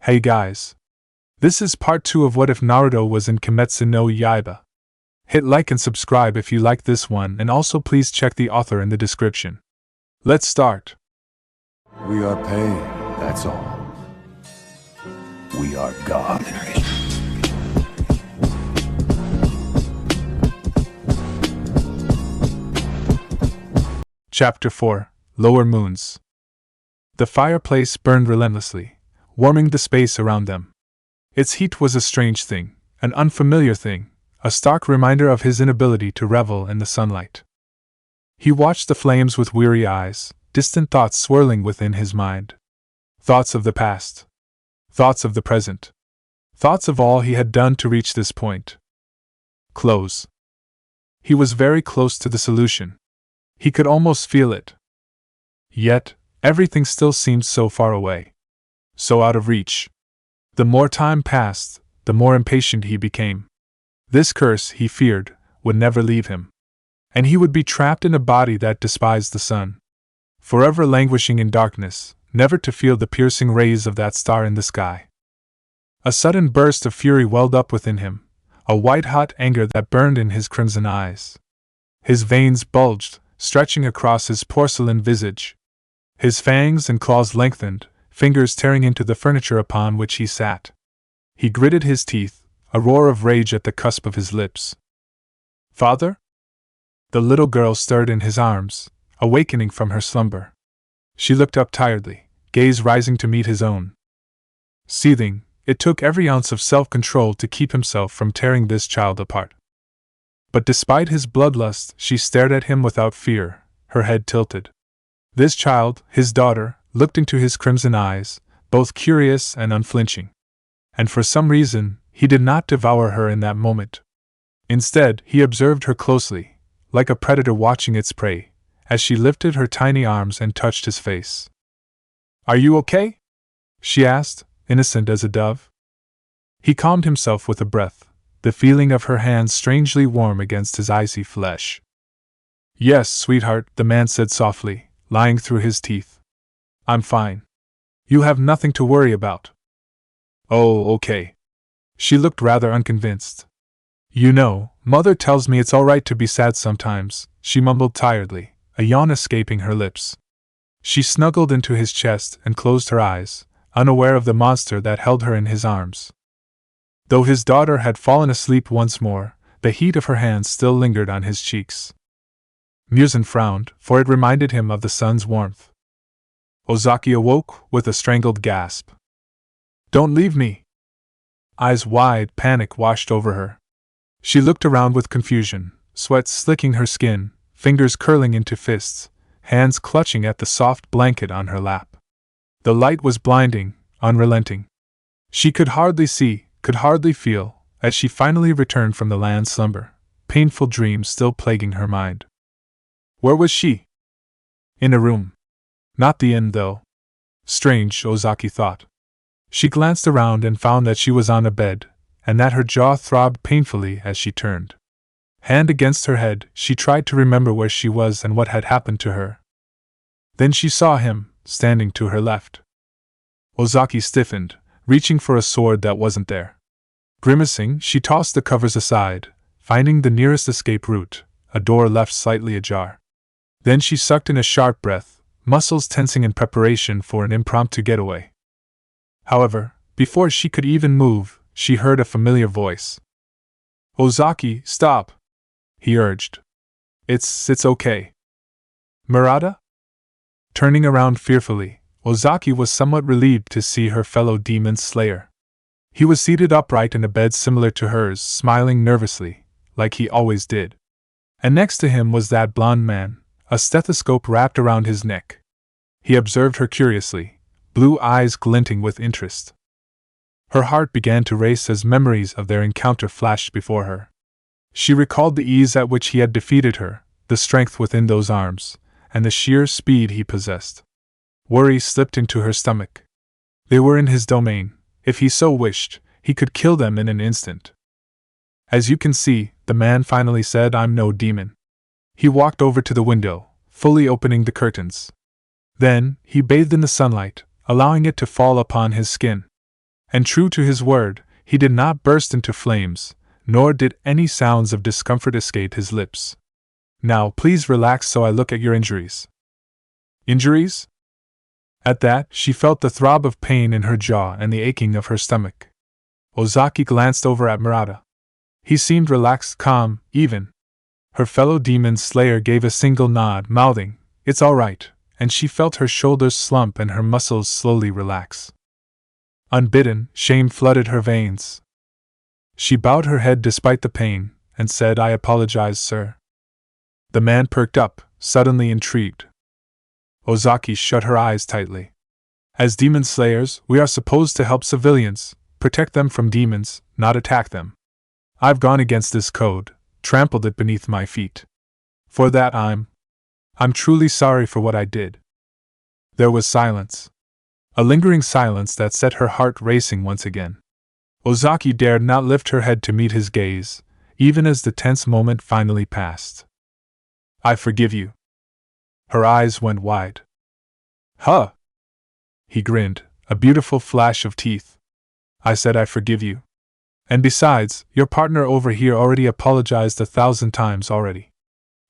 Hey guys. This is part 2 of What If Naruto was in Kimetsu no Yaiba. Hit like and subscribe if you like this one, and also please check the author in the description. Let's start. We are pain, that's all. We are God. Chapter 4: Lower Moons. The fireplace burned relentlessly, warming the space around them. Its heat was a strange thing, an unfamiliar thing, a stark reminder of his inability to revel in the sunlight. He watched the flames with weary eyes, distant thoughts swirling within his mind. Thoughts of the past. Thoughts of the present. Thoughts of all he had done to reach this point. Close. He was very close to the solution. He could almost feel it. Yet, everything still seemed so far away. So out of reach. The more time passed, the more impatient he became. This curse, he feared, would never leave him. And he would be trapped in a body that despised the sun. Forever languishing in darkness, never to feel the piercing rays of that star in the sky. A sudden burst of fury welled up within him, a white-hot anger that burned in his crimson eyes. His veins bulged, stretching across his porcelain visage. His fangs and claws lengthened, fingers tearing into the furniture upon which he sat. He gritted his teeth, a roar of rage at the cusp of his lips. "Father?" The little girl stirred in his arms, awakening from her slumber. She looked up tiredly, gaze rising to meet his own. Seething, it took every ounce of self-control to keep himself from tearing this child apart. But despite his bloodlust, she stared at him without fear, her head tilted. This child, his daughter, looked into his crimson eyes, both curious and unflinching. And for some reason, he did not devour her in that moment. Instead, he observed her closely, like a predator watching its prey, as she lifted her tiny arms and touched his face. "Are you okay?" she asked, innocent as a dove. He calmed himself with a breath, the feeling of her hands strangely warm against his icy flesh. "Yes, sweetheart," the man said softly, lying through his teeth. "I'm fine. You have nothing to worry about." "Oh, okay." She looked rather unconvinced. "You know, Mother tells me it's all right to be sad sometimes," she mumbled tiredly, a yawn escaping her lips. She snuggled into his chest and closed her eyes, unaware of the monster that held her in his arms. Though his daughter had fallen asleep once more, the heat of her hands still lingered on his cheeks. Muzan frowned, for it reminded him of the sun's warmth. Ozaki awoke with a strangled gasp. "Don't leave me!" Eyes wide, panic washed over her. She looked around with confusion, sweat slicking her skin, fingers curling into fists, hands clutching at the soft blanket on her lap. The light was blinding, unrelenting. She could hardly see, could hardly feel, as she finally returned from the land slumber, painful dreams still plaguing her mind. Where was she? In a room. Not the inn, though. Strange, Ozaki thought. She glanced around and found that she was on a bed, and that her jaw throbbed painfully as she turned. Hand against her head, she tried to remember where she was and what had happened to her. Then she saw him, standing to her left. Ozaki stiffened, reaching for a sword that wasn't there. Grimacing, she tossed the covers aside, finding the nearest escape route, a door left slightly ajar. Then she sucked in a sharp breath, muscles tensing in preparation for an impromptu getaway. However, before she could even move, she heard a familiar voice. "Ozaki, stop!" he urged. It's okay." "Murata?" Turning around fearfully, Ozaki was somewhat relieved to see her fellow demon slayer. He was seated upright in a bed similar to hers, smiling nervously, like he always did. And next to him was that blond man, a stethoscope wrapped around his neck. He observed her curiously, blue eyes glinting with interest. Her heart began to race as memories of their encounter flashed before her. She recalled the ease at which he had defeated her, the strength within those arms, and the sheer speed he possessed. Worry slipped into her stomach. They were in his domain. If he so wished, he could kill them in an instant. "As you can see," the man finally said, "I'm no demon." He walked over to the window, fully opening the curtains. Then, he bathed in the sunlight, allowing it to fall upon his skin. And true to his word, he did not burst into flames, nor did any sounds of discomfort escape his lips. Now, please relax so I look at your injuries. Injuries? At that, she felt the throb of pain in her jaw and the aching of her stomach. Ozaki glanced over at Murata. He seemed relaxed, calm, even. Her fellow demon slayer gave a single nod, mouthing, "It's all right," and she felt her shoulders slump and her muscles slowly relax. Unbidden, shame flooded her veins. She bowed her head despite the pain, and said, "I apologize, sir." The man perked up, suddenly intrigued. Ozaki shut her eyes tightly. As demon slayers, we are supposed to help civilians, protect them from demons, not attack them. I've gone against this code, trampled it beneath my feet. For that I'm truly sorry for what I did. There was silence. A lingering silence that set her heart racing once again. Ozaki dared not lift her head to meet his gaze, even as the tense moment finally passed. "I forgive you." Her eyes went wide. "Huh!" He grinned, a beautiful flash of teeth. "I said I forgive you. And besides, your partner over here already apologized 1,000 times already.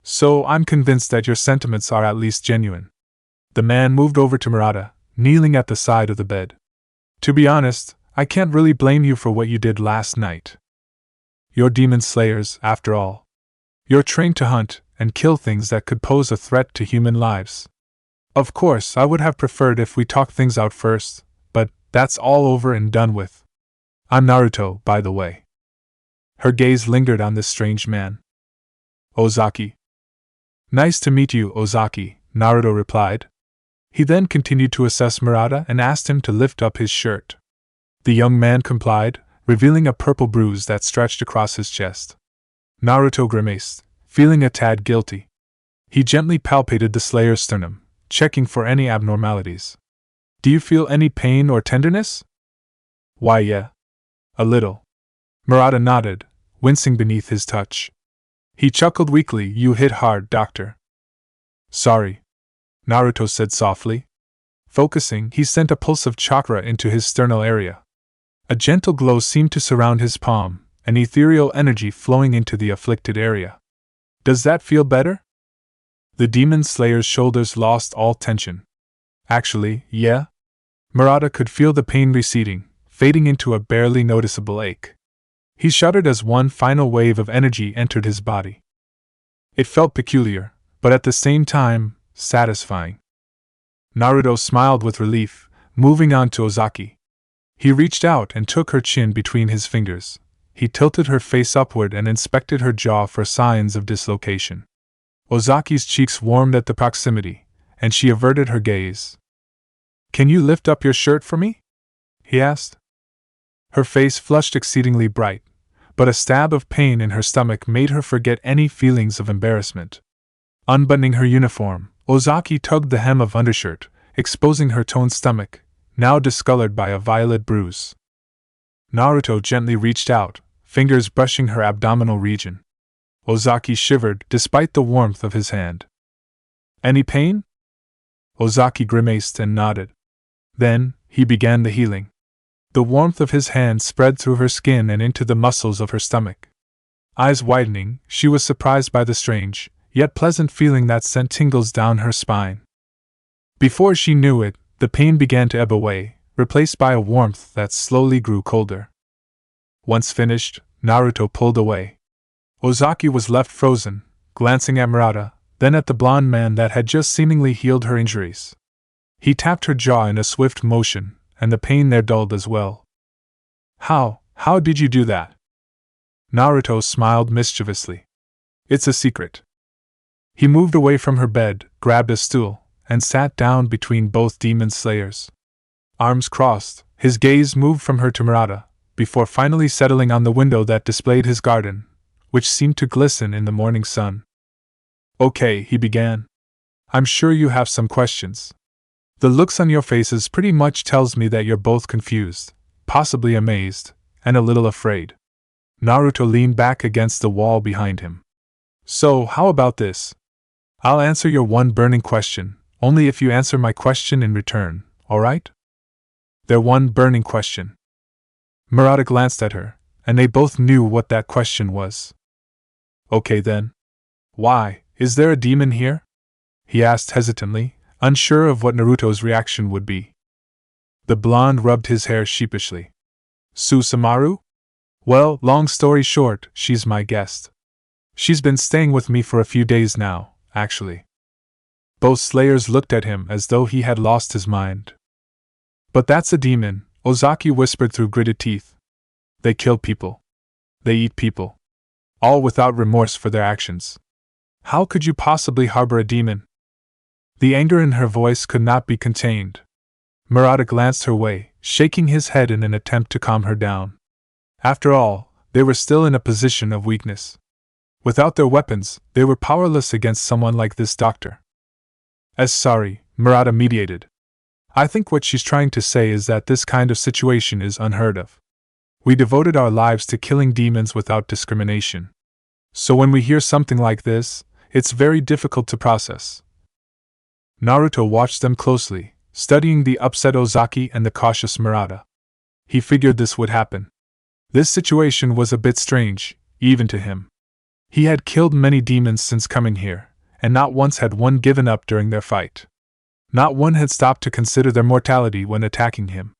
So I'm convinced that your sentiments are at least genuine." The man moved over to Murata, kneeling at the side of the bed. "To be honest, I can't really blame you for what you did last night. You're demon slayers, after all. You're trained to hunt and kill things that could pose a threat to human lives. Of course, I would have preferred if we talked things out first, but that's all over and done with. I'm Naruto, by the way." Her gaze lingered on this strange man. "Ozaki." "Nice to meet you, Ozaki," Naruto replied. He then continued to assess Murata and asked him to lift up his shirt. The young man complied, revealing a purple bruise that stretched across his chest. Naruto grimaced, feeling a tad guilty. He gently palpated the slayer's sternum, checking for any abnormalities. "Do you feel any pain or tenderness?" "Why, yeah. A little." Murata nodded, wincing beneath his touch. He chuckled weakly. "You hit hard, doctor." "Sorry," Naruto said softly. Focusing, he sent a pulse of chakra into his sternal area. A gentle glow seemed to surround his palm, an ethereal energy flowing into the afflicted area. "Does that feel better?" The demon slayer's shoulders lost all tension. "Actually, yeah." Murata could feel the pain receding, fading into a barely noticeable ache. He shuddered as one final wave of energy entered his body. It felt peculiar, but at the same time, satisfying. Naruto smiled with relief, moving on to Ozaki. He reached out and took her chin between his fingers. He tilted her face upward and inspected her jaw for signs of dislocation. Ozaki's cheeks warmed at the proximity, and she averted her gaze. "Can you lift up your shirt for me?" he asked. Her face flushed exceedingly bright, but a stab of pain in her stomach made her forget any feelings of embarrassment. Unbuttoning her uniform, Ozaki tugged the hem of undershirt, exposing her toned stomach, now discolored by a violet bruise. Naruto gently reached out, fingers brushing her abdominal region. Ozaki shivered despite the warmth of his hand. "Any pain?" Ozaki grimaced and nodded. Then, he began the healing. The warmth of his hand spread through her skin and into the muscles of her stomach. Eyes widening, she was surprised by the strange, yet pleasant feeling that sent tingles down her spine. Before she knew it, the pain began to ebb away, replaced by a warmth that slowly grew colder. Once finished, Naruto pulled away. Ozaki was left frozen, glancing at Murata, then at the blonde man that had just seemingly healed her injuries. He tapped her jaw in a swift motion, and the pain there dulled as well. How did you do that?" Naruto smiled mischievously. "It's a secret." He moved away from her bed, grabbed a stool, and sat down between both demon slayers. Arms crossed, his gaze moved from her to Murata, before finally settling on the window that displayed his garden, which seemed to glisten in the morning sun. "Okay," he began. "I'm sure you have some questions. The looks on your faces pretty much tells me that you're both confused, possibly amazed, and a little afraid." Naruto leaned back against the wall behind him. "So, how about this? I'll answer your one burning question, only if you answer my question in return, alright?" "Their one burning question." Murata glanced at her, and they both knew what that question was. Okay then. Why, is there a demon here? He asked hesitantly, unsure of what Naruto's reaction would be. The blonde rubbed his hair sheepishly. Susumaru? Well, long story short, she's my guest. She's been staying with me for a few days now, actually. Both slayers looked at him as though he had lost his mind. But that's a demon, Ozaki whispered through gritted teeth. They kill people. They eat people. All without remorse for their actions. How could you possibly harbor a demon? The anger in her voice could not be contained. Murata glanced her way, shaking his head in an attempt to calm her down. After all, they were still in a position of weakness. Without their weapons, they were powerless against someone like this doctor. Sorry, Murata mediated. I think what she's trying to say is that this kind of situation is unheard of. We devoted our lives to killing demons without discrimination. So when we hear something like this, it's very difficult to process. Naruto watched them closely, studying the upset Ozaki and the cautious Murata. He figured this would happen. This situation was a bit strange, even to him. He had killed many demons since coming here, and not once had one given up during their fight. Not one had stopped to consider their mortality when attacking him.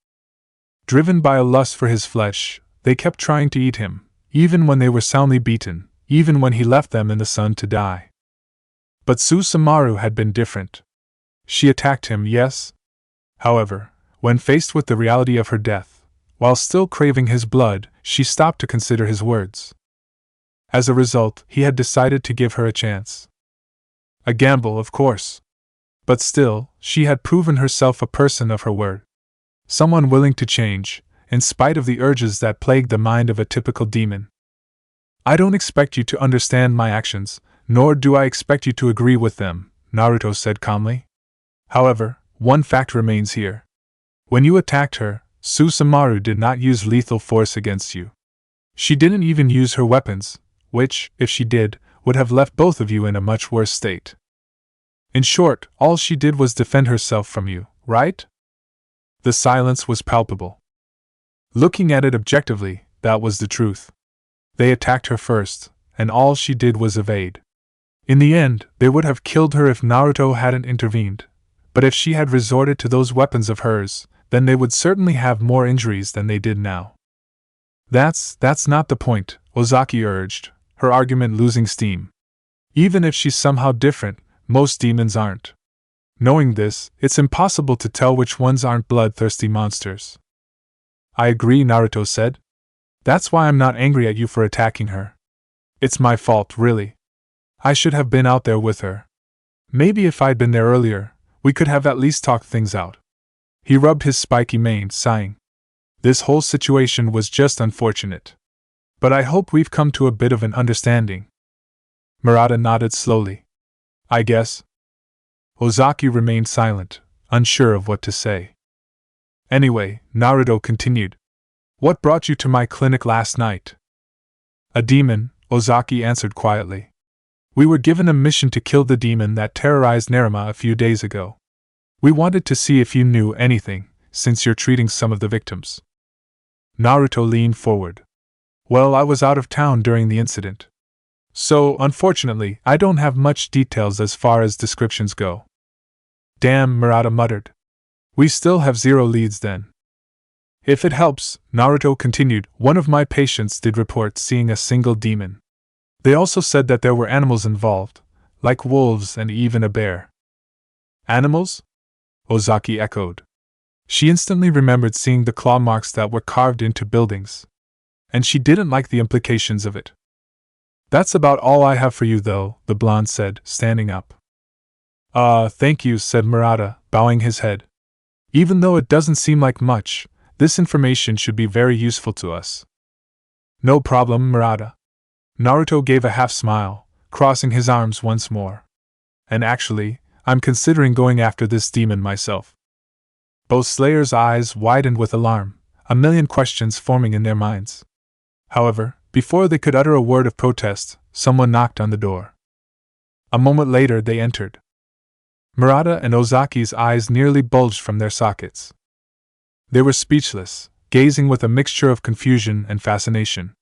Driven by a lust for his flesh, they kept trying to eat him, even when they were soundly beaten, even when he left them in the sun to die. But Susumaru had been different. She attacked him, yes. However, when faced with the reality of her death, while still craving his blood, she stopped to consider his words. As a result, he had decided to give her a chance. A gamble, of course. But still, she had proven herself a person of her word. Someone willing to change, in spite of the urges that plagued the mind of a typical demon. I don't expect you to understand my actions, nor do I expect you to agree with them, Naruto said calmly. However, one fact remains here. When you attacked her, Susumaru did not use lethal force against you. She didn't even use her weapons, which, if she did, would have left both of you in a much worse state. In short, all she did was defend herself from you, right? The silence was palpable. Looking at it objectively, that was the truth. They attacked her first, and all she did was evade. In the end, they would have killed her if Naruto hadn't intervened, but if she had resorted to those weapons of hers, then they would certainly have more injuries than they did now. That's not the point, Ozaki urged, her argument losing steam. Even if she's somehow different, most demons aren't. Knowing this, it's impossible to tell which ones aren't bloodthirsty monsters. I agree, Naruto said. That's why I'm not angry at you for attacking her. It's my fault, really. I should have been out there with her. Maybe if I'd been there earlier, we could have at least talked things out. He rubbed his spiky mane, sighing. This whole situation was just unfortunate. But I hope we've come to a bit of an understanding. Murata nodded slowly. I guess. Ozaki remained silent, unsure of what to say. Anyway, Naruto continued. What brought you to my clinic last night? A demon, Ozaki answered quietly. We were given a mission to kill the demon that terrorized Nerima a few days ago. We wanted to see if you knew anything, since you're treating some of the victims. Naruto leaned forward. Well, I was out of town during the incident. So, unfortunately, I don't have much details as far as descriptions go. Damn, Murata muttered. We still have 0 leads then. If it helps, Naruto continued, one of my patients did report seeing a single demon. They also said that there were animals involved, like wolves and even a bear. Animals? Ozaki echoed. She instantly remembered seeing the claw marks that were carved into buildings. And she didn't like the implications of it. That's about all I have for you though, the blonde said, standing up. Thank you, said Murata, bowing his head. Even though it doesn't seem like much, this information should be very useful to us. No problem, Murata. Naruto gave a half smile, crossing his arms once more. And actually, I'm considering going after this demon myself. Both slayers' eyes widened with alarm, a million questions forming in their minds. However, before they could utter a word of protest, someone knocked on the door. A moment later they entered. Murata and Ozaki's eyes nearly bulged from their sockets. They were speechless, gazing with a mixture of confusion and fascination.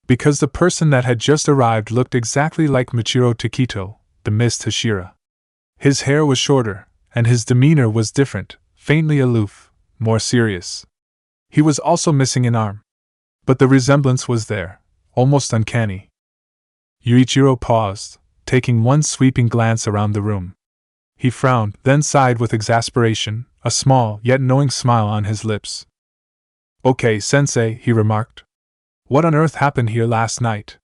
Because the person that had just arrived looked exactly like Michiro Takito, the Mist Hashira. His hair was shorter, and his demeanor was different, faintly aloof, more serious. He was also missing an arm. But the resemblance was there, almost uncanny. Yuichiro paused, taking one sweeping glance around the room. He frowned, then sighed with exasperation, a small yet knowing smile on his lips. "Okay, sensei," he remarked. "What on earth happened here last night?"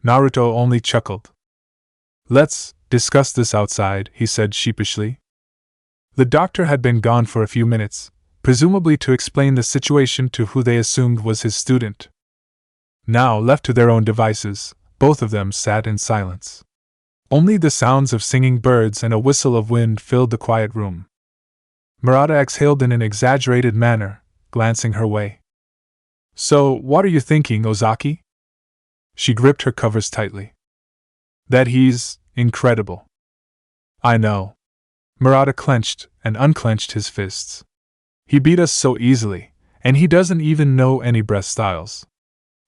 Naruto only chuckled. "Let's discuss this outside," he said sheepishly. The doctor had been gone for a few minutes, presumably to explain the situation to who they assumed was his student. Now, left to their own devices, both of them sat in silence. Only the sounds of singing birds and a whistle of wind filled the quiet room. Murata exhaled in an exaggerated manner, glancing her way. "So, what are you thinking, Ozaki?" She gripped her covers tightly. "That he's incredible." "I know." Murata clenched and unclenched his fists. "He beat us so easily, and he doesn't even know any breath styles.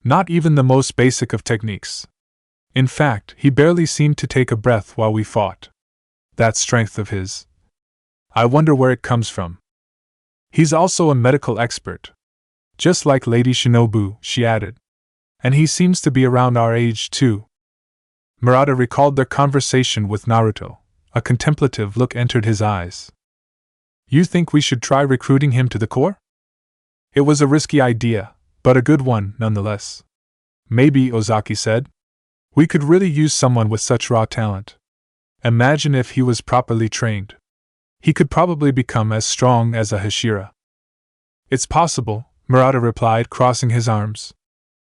Not even the most basic of techniques. In fact, he barely seemed to take a breath while we fought. That strength of his. I wonder where it comes from. He's also a medical expert. Just like Lady Shinobu," she added. "And he seems to be around our age, too." Murata recalled their conversation with Naruto. A contemplative look entered his eyes. "You think we should try recruiting him to the Corps?" It was a risky idea, but a good one nonetheless. "Maybe," Ozaki said. "We could really use someone with such raw talent. Imagine if he was properly trained. He could probably become as strong as a Hashira." "It's possible," Murata replied, crossing his arms.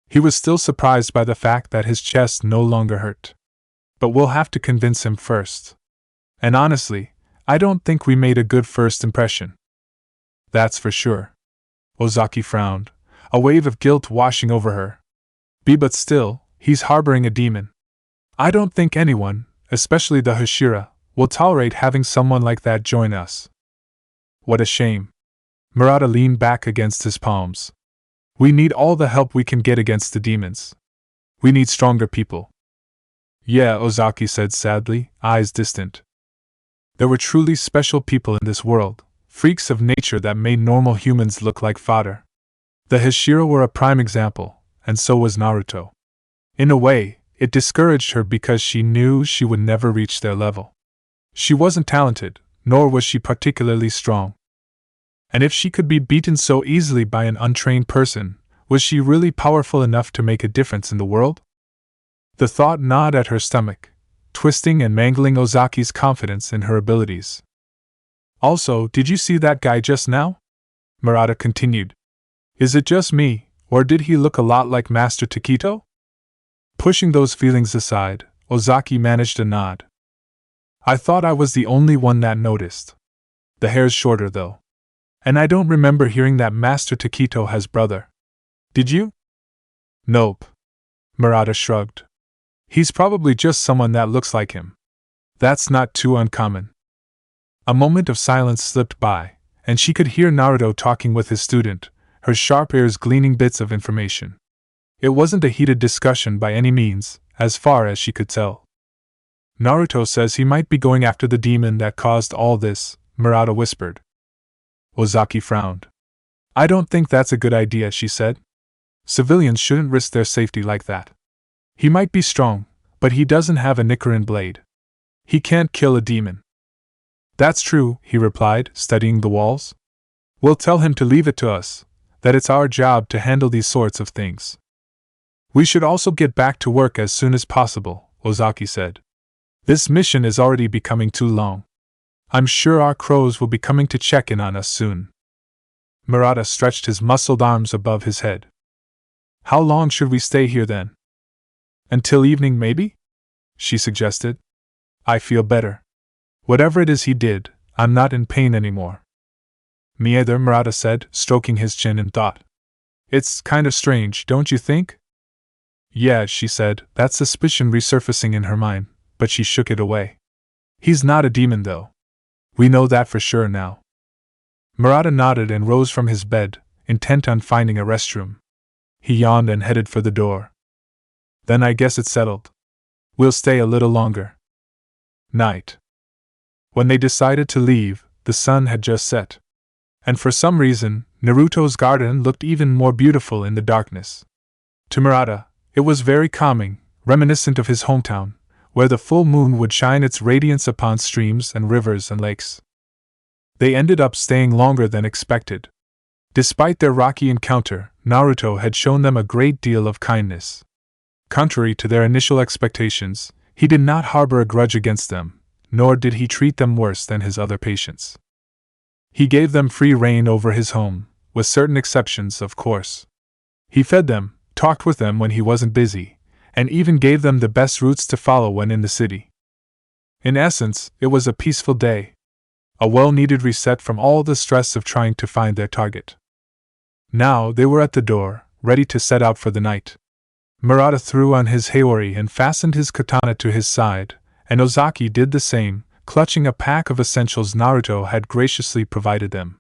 He was still surprised by the fact that his chest no longer hurt. "But we'll have to convince him first. And honestly, I don't think we made a good first impression." "That's for sure." Ozaki frowned, a wave of guilt washing over her. But still, he's harboring a demon. I don't think anyone, especially the Hashira, will tolerate having someone like that join us." "What a shame." Murata leaned back against his palms. "We need all the help we can get against the demons. We need stronger people." "Yeah," Ozaki said sadly, eyes distant. There were truly special people in this world, freaks of nature that made normal humans look like fodder. The Hashira were a prime example, and so was Naruto. In a way, it discouraged her because she knew she would never reach their level. She wasn't talented, nor was she particularly strong. And if she could be beaten so easily by an untrained person, was she really powerful enough to make a difference in the world? The thought gnawed at her stomach, twisting and mangling Ozaki's confidence in her abilities. "Also, did you see that guy just now?" Murata continued. "Is it just me, or did he look a lot like Master Takito?" Pushing those feelings aside, Ozaki managed a nod. "I thought I was the only one that noticed. The hair's shorter, though. And I don't remember hearing that Master Takito has brother. Did you?" "Nope." Murata shrugged. "He's probably just someone that looks like him. That's not too uncommon." A moment of silence slipped by, and she could hear Naruto talking with his student, her sharp ears gleaning bits of information. It wasn't a heated discussion by any means, as far as she could tell. "Naruto says he might be going after the demon that caused all this," Murata whispered. Ozaki frowned. "I don't think that's a good idea," she said. "Civilians shouldn't risk their safety like that. He might be strong, but he doesn't have a Nichiren blade. He can't kill a demon." "That's true," he replied, studying the walls. "We'll tell him to leave it to us, that it's our job to handle these sorts of things." "We should also get back to work as soon as possible," Ozaki said. "This mission is already becoming too long. I'm sure our crows will be coming to check in on us soon." Murata stretched his muscled arms above his head. "How long should we stay here then?" "Until evening, maybe?" she suggested. "I feel better. Whatever it is he did, I'm not in pain anymore." "Me either," Murata said, stroking his chin in thought. "It's kind of strange, don't you think?" "Yeah," she said, that suspicion resurfacing in her mind, but she shook it away. "He's not a demon, though. We know that for sure now." Murata nodded and rose from his bed, intent on finding a restroom. He yawned and headed for the door. Then I guess it's settled. We'll stay a little longer. Night. When they decided to leave, the sun had just set. And for some reason, Naruto's garden looked even more beautiful in the darkness. To Murata, it was very calming, reminiscent of his hometown, where the full moon would shine its radiance upon streams and rivers and lakes. They ended up staying longer than expected. Despite their rocky encounter, Naruto had shown them a great deal of kindness. Contrary to their initial expectations, he did not harbor a grudge against them, nor did he treat them worse than his other patients. He gave them free rein over his home, with certain exceptions, of course. He fed them, talked with them when he wasn't busy, and even gave them the best routes to follow when in the city. In essence, it was a peaceful day. A well-needed reset from all the stress of trying to find their target. Now they were at the door, ready to set out for the night. Murata threw on his haori and fastened his katana to his side, and Ozaki did the same, clutching a pack of essentials Naruto had graciously provided them.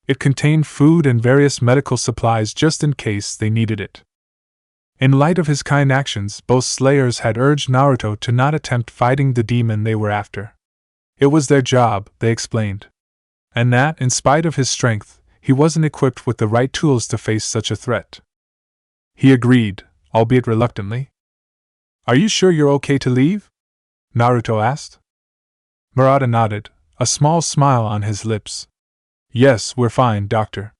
It contained food and various medical supplies just in case they needed it. In light of his kind actions, both slayers had urged Naruto to not attempt fighting the demon they were after. It was their job, they explained. And that, in spite of his strength, he wasn't equipped with the right tools to face such a threat. He agreed, albeit reluctantly. Are you sure you're okay to leave? Naruto asked. Murata nodded, a small smile on his lips. Yes, we're fine, Doctor.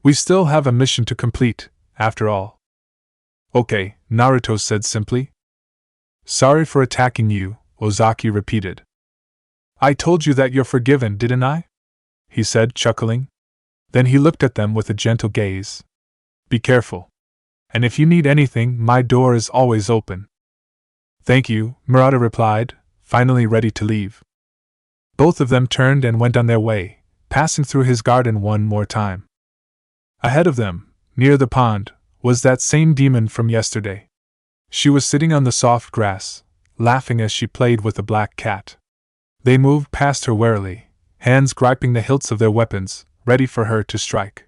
We still have a mission to complete, after all. Okay, Naruto said simply. Sorry for attacking you, Ozaki repeated. I told you that you're forgiven, didn't I? He said, chuckling. Then he looked at them with a gentle gaze. Be careful. And if you need anything, my door is always open. Thank you, Murata replied, finally ready to leave. Both of them turned and went on their way, passing through his garden one more time. Ahead of them, near the pond, was that same demon from yesterday. She was sitting on the soft grass, laughing as she played with a black cat. They moved past her warily, hands gripping the hilts of their weapons, ready for her to strike.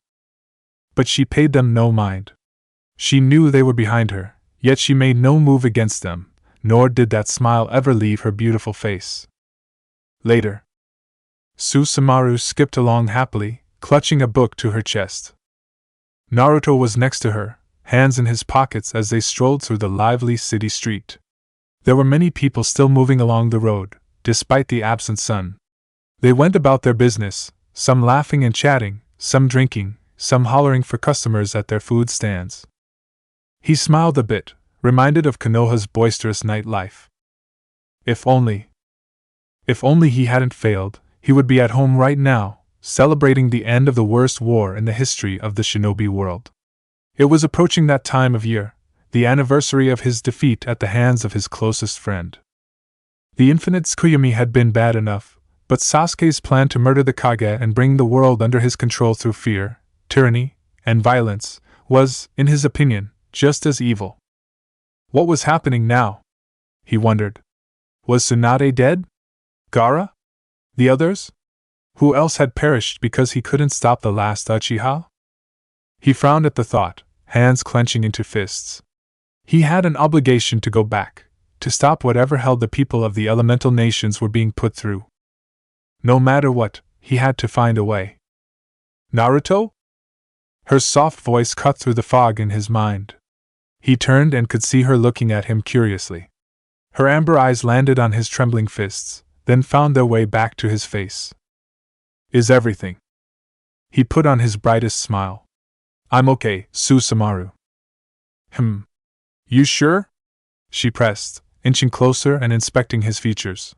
But she paid them no mind. She knew they were behind her, yet she made no move against them, nor did that smile ever leave her beautiful face. Later, Susumaru skipped along happily, clutching a book to her chest. Naruto was next to her, hands in his pockets as they strolled through the lively city street. There were many people still moving along the road, despite the absent sun. They went about their business, some laughing and chatting, some drinking, some hollering for customers at their food stands. He smiled a bit, reminded of Konoha's boisterous nightlife. If only he hadn't failed, he would be at home right now, celebrating the end of the worst war in the history of the shinobi world. It was approaching that time of year, the anniversary of his defeat at the hands of his closest friend. The infinite Tsukuyomi had been bad enough, but Sasuke's plan to murder the Kage and bring the world under his control through fear, tyranny, and violence was, in his opinion, just as evil. What was happening now? He wondered. Was Tsunade dead? Gaara? The others? Who else had perished because he couldn't stop the last Uchiha? He frowned at the thought, hands clenching into fists. He had an obligation to go back, to stop whatever hell the people of the elemental nations were being put through. No matter what, he had to find a way. Naruto? Her soft voice cut through the fog in his mind. He turned and could see her looking at him curiously. Her amber eyes landed on his trembling fists, then found their way back to his face. Is everything? He put on his brightest smile. I'm okay, Susumaru. You sure? She pressed, inching closer and inspecting his features.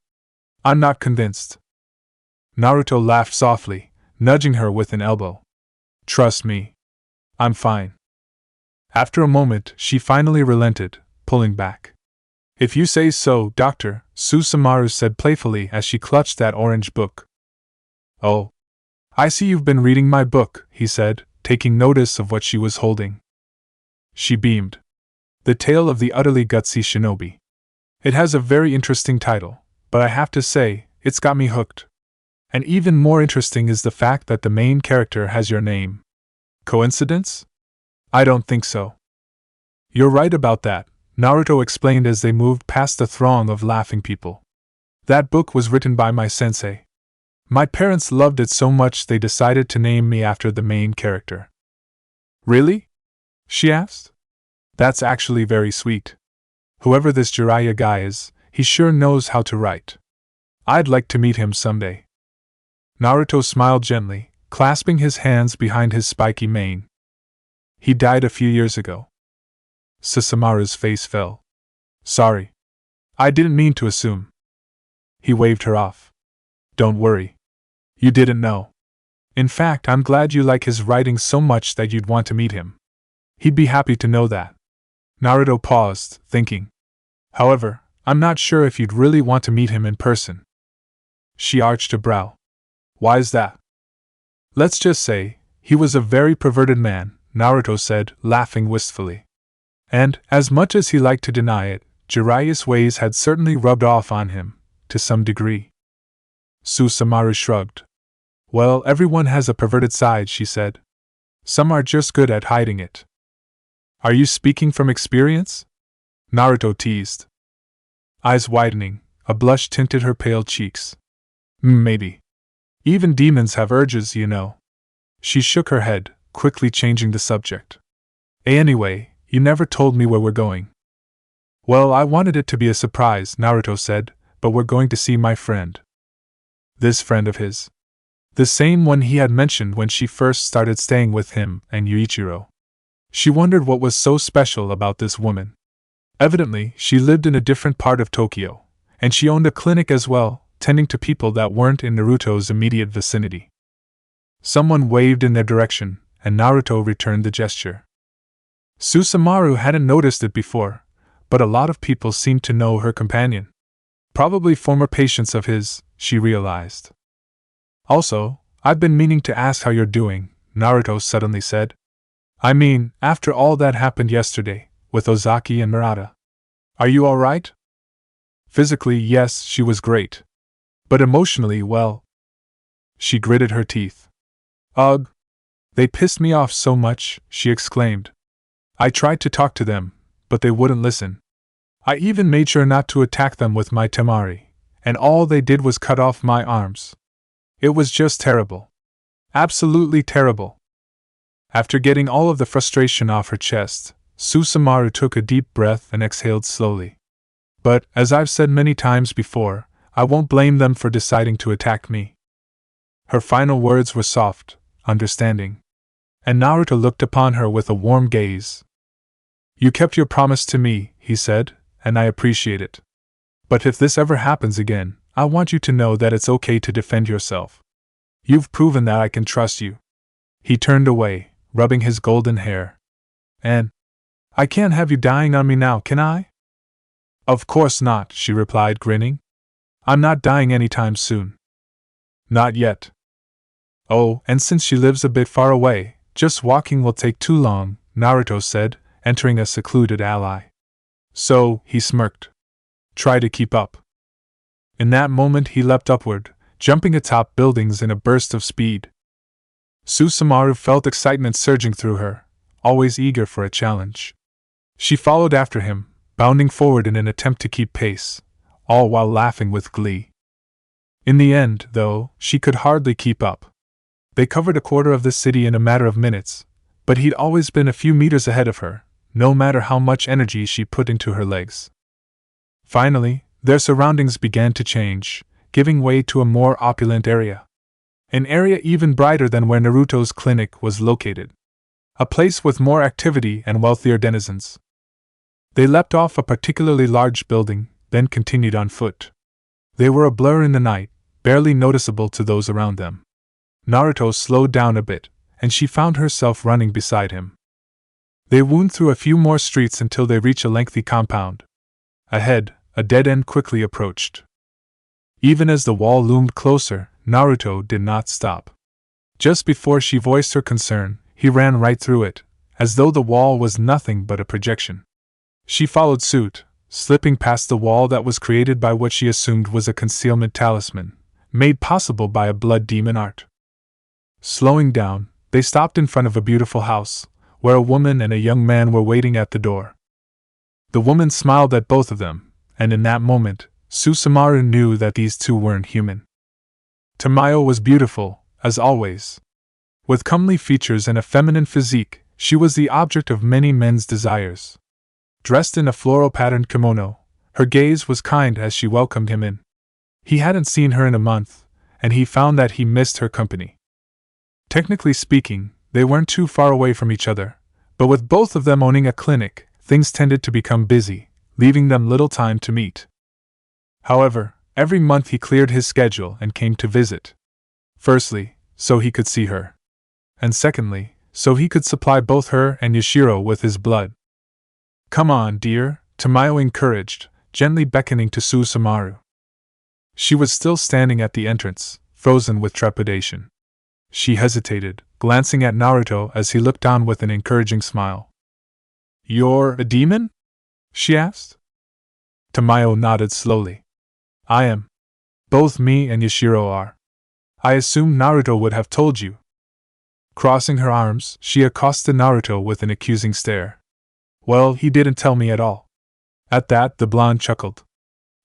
I'm not convinced. Naruto laughed softly, nudging her with an elbow. Trust me. I'm fine. After a moment, she finally relented, pulling back. If you say so, Doctor, Susumaru said playfully as she clutched that orange book. Oh. I see you've been reading my book, he said, taking notice of what she was holding. She beamed. The Tale of the Utterly Gutsy Shinobi. It has a very interesting title, but I have to say, it's got me hooked. And even more interesting is the fact that the main character has your name. Coincidence? I don't think so. You're right about that, Naruto explained as they moved past the throng of laughing people. That book was written by my sensei. My parents loved it so much they decided to name me after the main character. Really? She asked. That's actually very sweet. Whoever this Jiraiya guy is, he sure knows how to write. I'd like to meet him someday. Naruto smiled gently, clasping his hands behind his spiky mane. He died a few years ago. Susumaru's face fell. Sorry. I didn't mean to assume. He waved her off. Don't worry. You didn't know. In fact, I'm glad you like his writing so much that you'd want to meet him. He'd be happy to know that. Naruto paused, thinking. However, I'm not sure if you'd really want to meet him in person. She arched a brow. Why's that? Let's just say, he was a very perverted man, Naruto said, laughing wistfully. And, as much as he liked to deny it, Jiraiya's ways had certainly rubbed off on him, to some degree. Susumaru shrugged. Well, everyone has a perverted side, she said. Some are just good at hiding it. Are you speaking from experience? Naruto teased. Eyes widening, a blush tinted her pale cheeks. Maybe. Even demons have urges, you know. She shook her head, quickly changing the subject. Anyway, you never told me where we're going. Well, I wanted it to be a surprise, Naruto said, but we're going to see my friend. This friend of his. The same one he had mentioned when she first started staying with him and Yuichiro. She wondered what was so special about this woman. Evidently, she lived in a different part of Tokyo, and she owned a clinic as well, tending to people that weren't in Naruto's immediate vicinity. Someone waved in their direction, and Naruto returned the gesture. Susumaru hadn't noticed it before, but a lot of people seemed to know her companion. Probably former patients of his, she realized. Also, I've been meaning to ask how you're doing, Naruto suddenly said. I mean, after all that happened yesterday, with Ozaki and Murata. Are you alright? Physically, yes, she was great. But emotionally, well. She gritted her teeth. Ugh! They pissed me off so much, she exclaimed. I tried to talk to them, but they wouldn't listen. I even made sure not to attack them with my temari, and all they did was cut off my arms. It was just terrible. Absolutely terrible. After getting all of the frustration off her chest, Susumaru took a deep breath and exhaled slowly. But, as I've said many times before, I won't blame them for deciding to attack me. Her final words were soft, understanding. And Naruto looked upon her with a warm gaze. You kept your promise to me, he said, and I appreciate it. But if this ever happens again, I want you to know that it's okay to defend yourself. You've proven that I can trust you. He turned away, rubbing his golden hair. And I can't have you dying on me now, can I? Of course not, she replied, grinning. I'm not dying anytime soon. Not yet. Oh, and since she lives a bit far away, just walking will take too long, Naruto said, entering a secluded alley. So, he smirked. Try to keep up. In that moment he leapt upward, jumping atop buildings in a burst of speed. Susumaru felt excitement surging through her, always eager for a challenge. She followed after him, bounding forward in an attempt to keep pace, all while laughing with glee. In the end, though, she could hardly keep up. They covered a quarter of the city in a matter of minutes, but he'd always been a few meters ahead of her, no matter how much energy she put into her legs. Finally, their surroundings began to change, giving way to a more opulent area. An area even brighter than where Naruto's clinic was located. A place with more activity and wealthier denizens. They leapt off a particularly large building, then continued on foot. They were a blur in the night, barely noticeable to those around them. Naruto slowed down a bit, and she found herself running beside him. They wound through a few more streets until they reached a lengthy compound. Ahead, a dead end quickly approached. Even as the wall loomed closer, Naruto did not stop. Just before she voiced her concern, he ran right through it, as though the wall was nothing but a projection. She followed suit, slipping past the wall that was created by what she assumed was a concealment talisman, made possible by a blood demon art. Slowing down, They stopped in front of a beautiful house, where a woman and a young man were waiting at the door. The woman smiled at both of them, and in that moment, Susumaru knew that these two weren't human. Tamayo was beautiful, as always. With comely features and a feminine physique, she was the object of many men's desires. Dressed in a floral-patterned kimono, her gaze was kind as she welcomed him in. He hadn't seen her in a month, and he found that he missed her company. Technically speaking, they weren't too far away from each other, but with both of them owning a clinic, things tended to become busy, leaving them little time to meet. However, every month he cleared his schedule and came to visit. Firstly, so he could see her. And secondly, so he could supply both her and Yashiro with his blood. "Come on, dear," Tamayo encouraged, gently beckoning to Susumaru. She was still standing at the entrance, frozen with trepidation. She hesitated, glancing at Naruto as he looked down with an encouraging smile. "You're a demon?" she asked. Tamayo nodded slowly. "I am. Both me and Yashiro are. I assumed Naruto would have told you." Crossing her arms, she accosted Naruto with an accusing stare. "Well, he didn't tell me at all." At that, the blonde chuckled.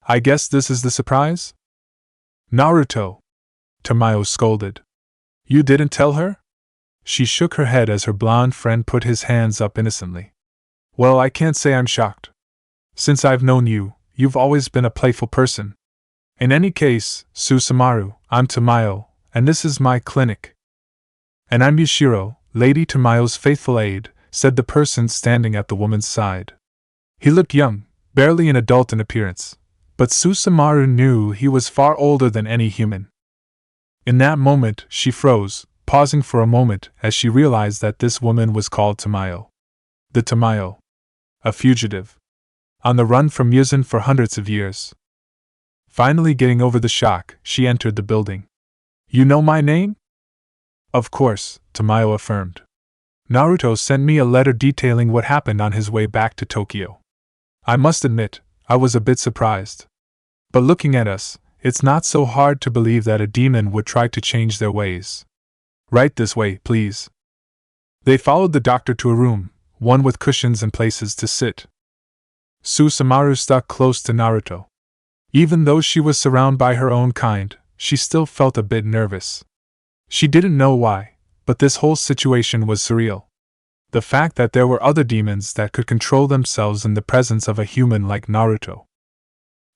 "I guess this is the surprise?" "Naruto!" Tamayo scolded. "You didn't tell her?" She shook her head as her blonde friend put his hands up innocently. "Well, I can't say I'm shocked. Since I've known you, you've always been a playful person. In any case, Susumaru, I'm Tamayo, and this is my clinic." "And I'm Yashiro, Lady Tamayo's faithful aide," said the person standing at the woman's side. He looked young, barely an adult in appearance, but Susumaru knew he was far older than any human. In that moment, she froze, pausing for a moment as she realized that this woman was called Tamayo. The Tamayo. A fugitive. On the run from Yuzan for hundreds of years. Finally getting over the shock, she entered the building. "You know my name?" "Of course," Tamayo affirmed. "Naruto sent me a letter detailing what happened on his way back to Tokyo. I must admit, I was a bit surprised. But looking at us, it's not so hard to believe that a demon would try to change their ways. Right this way, please." They followed the doctor to a room, one with cushions and places to sit. Susumaru stuck close to Naruto. Even though she was surrounded by her own kind, she still felt a bit nervous. She didn't know why, but this whole situation was surreal. The fact that there were other demons that could control themselves in the presence of a human like Naruto.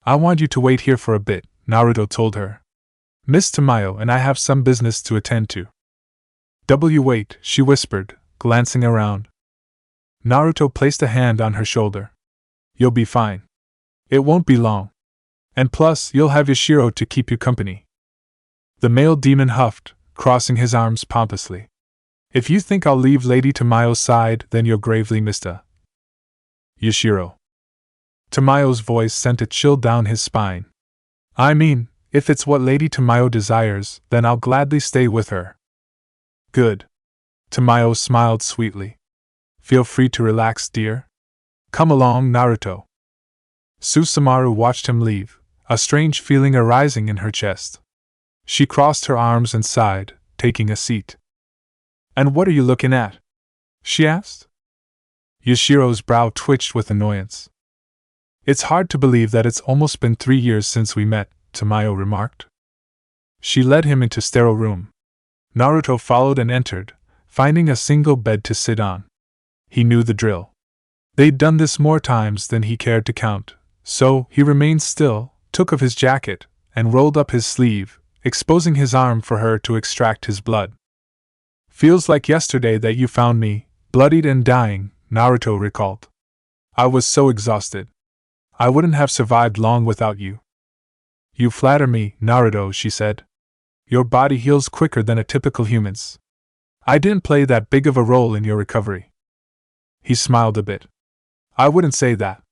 "I want you to wait here for a bit," Naruto told her. "Miss Tamayo and I have some business to attend to." "Wait," she whispered, glancing around. Naruto placed a hand on her shoulder. "You'll be fine. It won't be long. And plus, you'll have Yashiro to keep you company." The male demon huffed, crossing his arms pompously. "If you think I'll leave Lady Tamayo's side, then you're gravely mistaken. Yashiro." Tamayo's voice sent a chill down his spine. "I mean, if it's what Lady Tamayo desires, then I'll gladly stay with her." "Good." Tamayo smiled sweetly. "Feel free to relax, dear. Come along, Naruto." Susumaru watched him leave, a strange feeling arising in her chest. She crossed her arms and sighed, taking a seat. "And what are you looking at?" she asked. Yashiro's brow twitched with annoyance. "It's hard to believe that it's almost been 3 years since we met," Tamayo remarked. She led him into sterile room. Naruto followed and entered, finding a single bed to sit on. He knew the drill. They'd done this more times than he cared to count, so he remained still, took off his jacket, and rolled up his sleeve, exposing his arm for her to extract his blood. "Feels like yesterday that you found me, bloodied and dying," Naruto recalled. "I was so exhausted. I wouldn't have survived long without you." "You flatter me, Naruto," she said. "Your body heals quicker than a typical human's. I didn't play that big of a role in your recovery." He smiled a bit. "I wouldn't say that."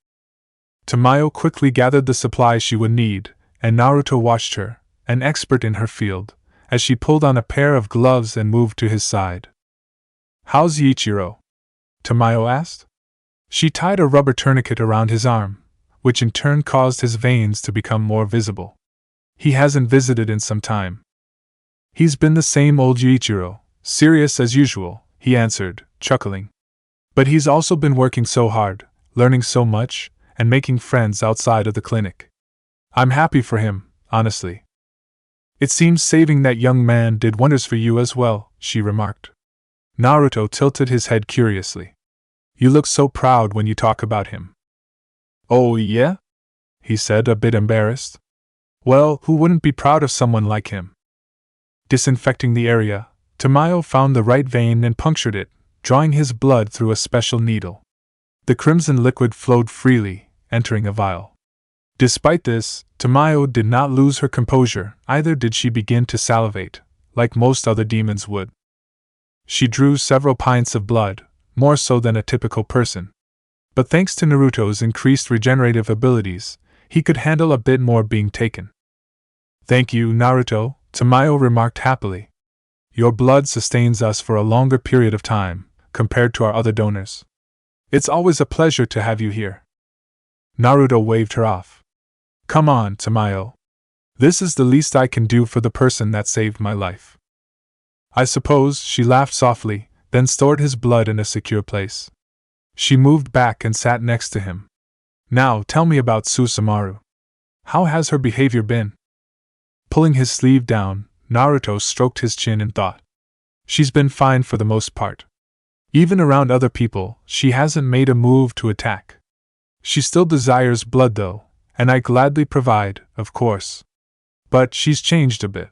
Tamayo quickly gathered the supplies she would need, and Naruto watched her, an expert in her field, as she pulled on a pair of gloves and moved to his side. "How's Ichiro?" Tamayo asked. She tied a rubber tourniquet around his arm, which in turn caused his veins to become more visible. "He hasn't visited in some time." "He's been the same old Ichiro," Serious as usual, he answered, chuckling. But he's also been working so hard, learning so much, and making friends outside of the clinic. I'm happy for him, honestly. It seems saving that young man did wonders for you as well, she remarked. Naruto tilted his head curiously. You look so proud when you talk about him. Oh, yeah? He said, a bit embarrassed. Well, who wouldn't be proud of someone like him? Disinfecting the area, Tamayo found the right vein and punctured it, drawing his blood through a special needle. The crimson liquid flowed freely, entering a vial. Despite this, Tamayo did not lose her composure, either did she begin to salivate, like most other demons would. She drew several pints of blood, more so than a typical person. But thanks to Naruto's increased regenerative abilities, he could handle a bit more being taken. Thank you, Naruto, Tamayo remarked happily. Your blood sustains us for a longer period of time, compared to our other donors. It's always a pleasure to have you here. Naruto waved her off. Come on, Tamayo. This is the least I can do for the person that saved my life. I suppose, she laughed softly, then stored his blood in a secure place. She moved back and sat next to him. Now tell me about Susumaru. How has her behavior been? Pulling his sleeve down, Naruto stroked his chin in thought. She's been fine for the most part. Even around other people, she hasn't made a move to attack. She still desires blood though, and I gladly provide, of course. But she's changed a bit.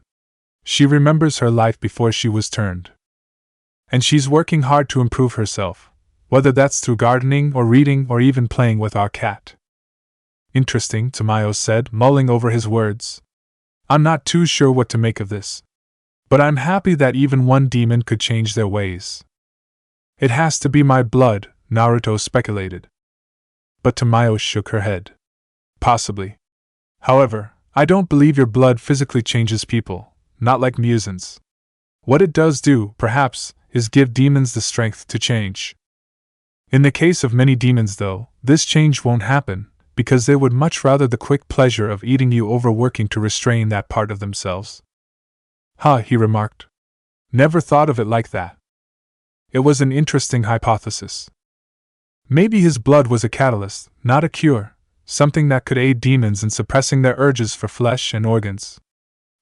She remembers her life before she was turned. And she's working hard to improve herself, whether that's through gardening or reading or even playing with our cat. Interesting, Tamayo said, mulling over his words. I'm not too sure what to make of this. But I'm happy that even one demon could change their ways. It has to be my blood, Naruto speculated. But Tamayo shook her head. Possibly. However, I don't believe your blood physically changes people, not like Muzin's. What it does do, perhaps, is give demons the strength to change. In the case of many demons though, this change won't happen, because they would much rather the quick pleasure of eating you over working to restrain that part of themselves. Huh, he remarked. Never thought of it like that. It was an interesting hypothesis. Maybe his blood was a catalyst, not a cure, something that could aid demons in suppressing their urges for flesh and organs.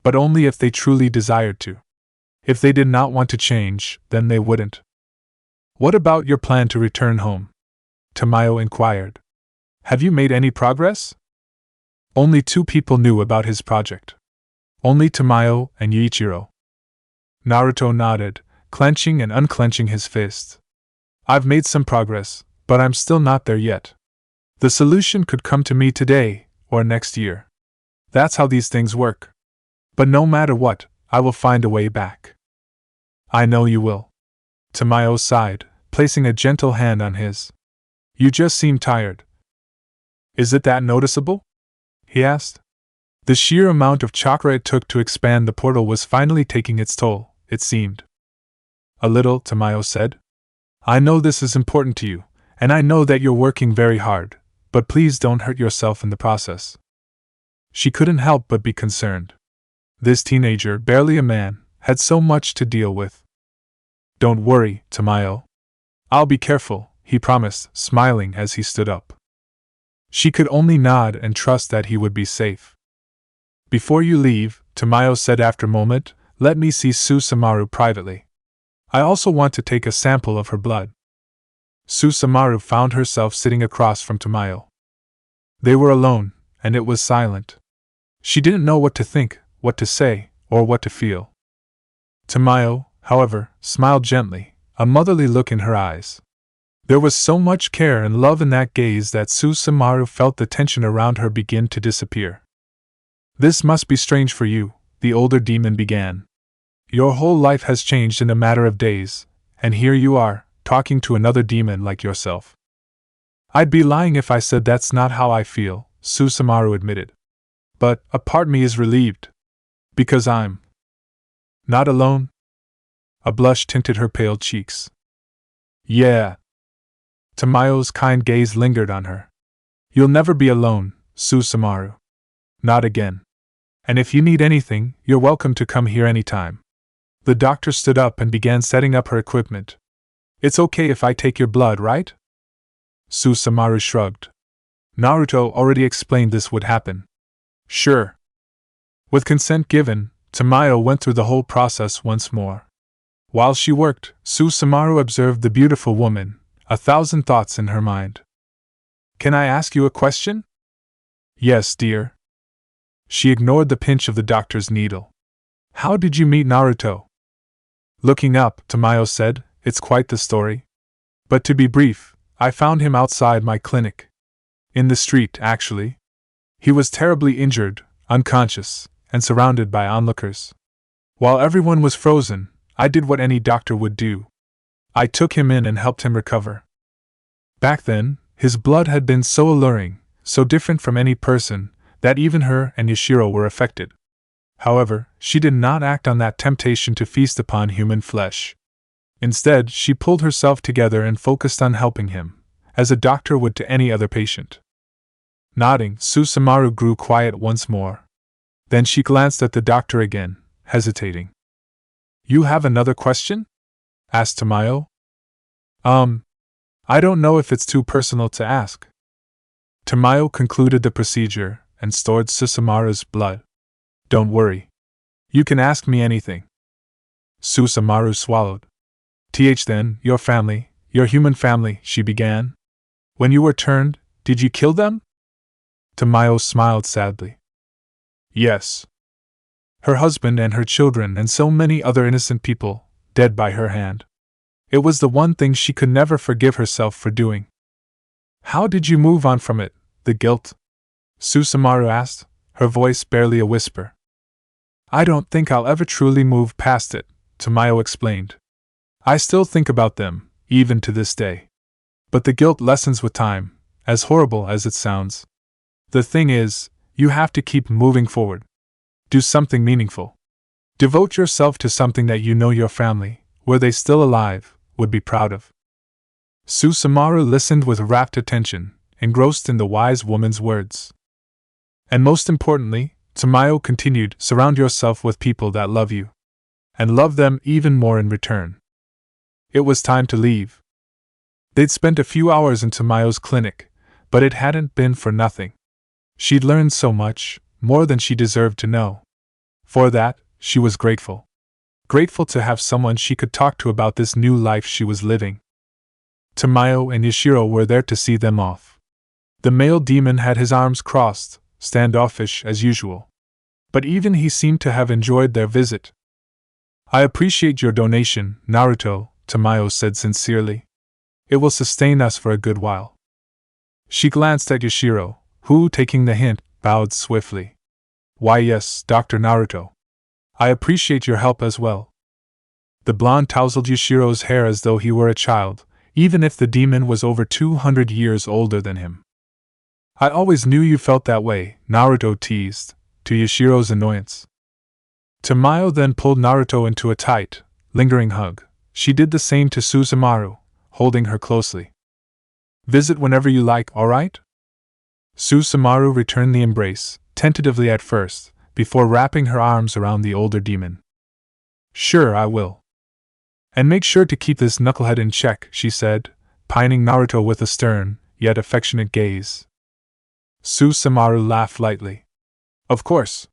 But only if they truly desired to. If they did not want to change, then they wouldn't. What about your plan to return home? Tamayo inquired. Have you made any progress? Only 2 people knew about his project. Only Tamayo and Yuichiro. Naruto nodded, clenching and unclenching his fist. I've made some progress, but I'm still not there yet. The solution could come to me today, or next year. That's how these things work. But no matter what, I will find a way back. I know you will. Tamayo sighed, placing a gentle hand on his. You just seem tired. Is it that noticeable? He asked. The sheer amount of chakra it took to expand the portal was finally taking its toll, it seemed. A little, Tamayo said. I know this is important to you, and I know that you're working very hard, but please don't hurt yourself in the process. She couldn't help but be concerned. This teenager, barely a man, had so much to deal with. Don't worry, Tamayo. I'll be careful, he promised, smiling as he stood up. She could only nod and trust that he would be safe. Before you leave, Tamayo said after a moment, let me see Susumaru privately. I also want to take a sample of her blood. Susumaru found herself sitting across from Tamayo. They were alone, and it was silent. She didn't know what to think, what to say, or what to feel. Tamayo, however, smiled gently, a motherly look in her eyes. There was so much care and love in that gaze that Susumaru felt the tension around her begin to disappear. This must be strange for you, the older demon began. Your whole life has changed in a matter of days, and here you are, talking to another demon like yourself. I'd be lying if I said that's not how I feel, Susumaru admitted. But a part me is relieved. Because I'm not alone. A blush tinted her pale cheeks. Yeah. Tamayo's kind gaze lingered on her. You'll never be alone, Susumaru. Not again. And if you need anything, you're welcome to come here anytime. The doctor stood up and began setting up her equipment. It's okay if I take your blood, right? Susumaru shrugged. Naruto already explained this would happen. Sure. With consent given, Tamayo went through the whole process once more. While she worked, Susumaru observed the beautiful woman, 1,000 thoughts in her mind. Can I ask you a question? Yes, dear. She ignored the pinch of the doctor's needle. How did you meet Naruto? Looking up, Tamayo said, it's quite the story. But to be brief, I found him outside my clinic. In the street, actually. He was terribly injured, unconscious, and surrounded by onlookers. While everyone was frozen, I did what any doctor would do. I took him in and helped him recover. Back then, his blood had been so alluring, so different from any person, that even her and Yashiro were affected. However, she did not act on that temptation to feast upon human flesh. Instead, she pulled herself together and focused on helping him, as a doctor would to any other patient. Nodding, Susumaru grew quiet once more. Then she glanced at the doctor again, hesitating. You have another question? Asked Tamayo. I don't know if it's too personal to ask. Tamayo concluded the procedure and stored Susumaru's blood. Don't worry. You can ask me anything. Susumaru swallowed. Then, your family, your human family, she began. When you were turned, did you kill them? Tamayo smiled sadly. Yes. Her husband and her children and so many other innocent people, dead by her hand. It was the one thing she could never forgive herself for doing. How did you move on from it, the guilt? Susumaru asked, her voice barely a whisper. I don't think I'll ever truly move past it, Tamayo explained. I still think about them, even to this day. But the guilt lessens with time, as horrible as it sounds. The thing is, you have to keep moving forward. Do something meaningful. Devote yourself to something that you know your family, were they still alive, would be proud of. Susumaru listened with rapt attention, engrossed in the wise woman's words. And most importantly, Tamayo continued, surround yourself with people that love you. And love them even more in return. It was time to leave. They'd spent a few hours in Tamayo's clinic, but it hadn't been for nothing. She'd learned so much, more than she deserved to know. For that, she was grateful. Grateful to have someone she could talk to about this new life she was living. Tamayo and Yashiro were there to see them off. The male demon had his arms crossed, standoffish as usual. But even he seemed to have enjoyed their visit. I appreciate your donation, Naruto, Tamayo said sincerely. It will sustain us for a good while. She glanced at Yashiro, who, taking the hint, bowed swiftly. Why yes, Dr. Naruto. I appreciate your help as well. The blonde tousled Yashiro's hair as though he were a child, even if the demon was over 200 years older than him. I always knew you felt that way, Naruto teased, to Yashiro's annoyance. Tamayo then pulled Naruto into a tight, lingering hug. She did the same to Susumaru, holding her closely. Visit whenever you like, alright? Susumaru returned the embrace, tentatively at first, before wrapping her arms around the older demon. Sure, I will. And make sure to keep this knucklehead in check, she said, pining Naruto with a stern, yet affectionate gaze. Susumaru laughed lightly. Of course.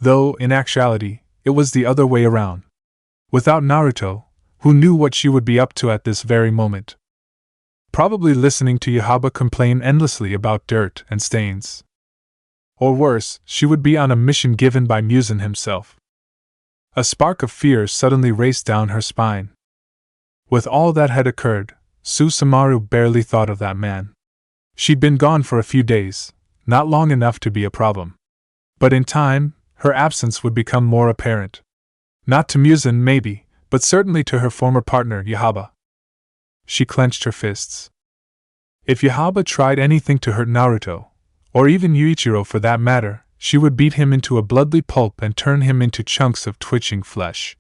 Though, in actuality, it was the other way around. Without Naruto, who knew what she would be up to at this very moment? Probably listening to Yaiba complain endlessly about dirt and stains. Or worse, she would be on a mission given by Muzan himself. A spark of fear suddenly raced down her spine. With all that had occurred, Susumaru barely thought of that man. She'd been gone for a few days, not long enough to be a problem. But in time, her absence would become more apparent. Not to Muzan, maybe, but certainly to her former partner, Yaiba. She clenched her fists. If Yaiba tried anything to hurt Naruto, or even Yuichiro for that matter, she would beat him into a bloody pulp and turn him into chunks of twitching flesh.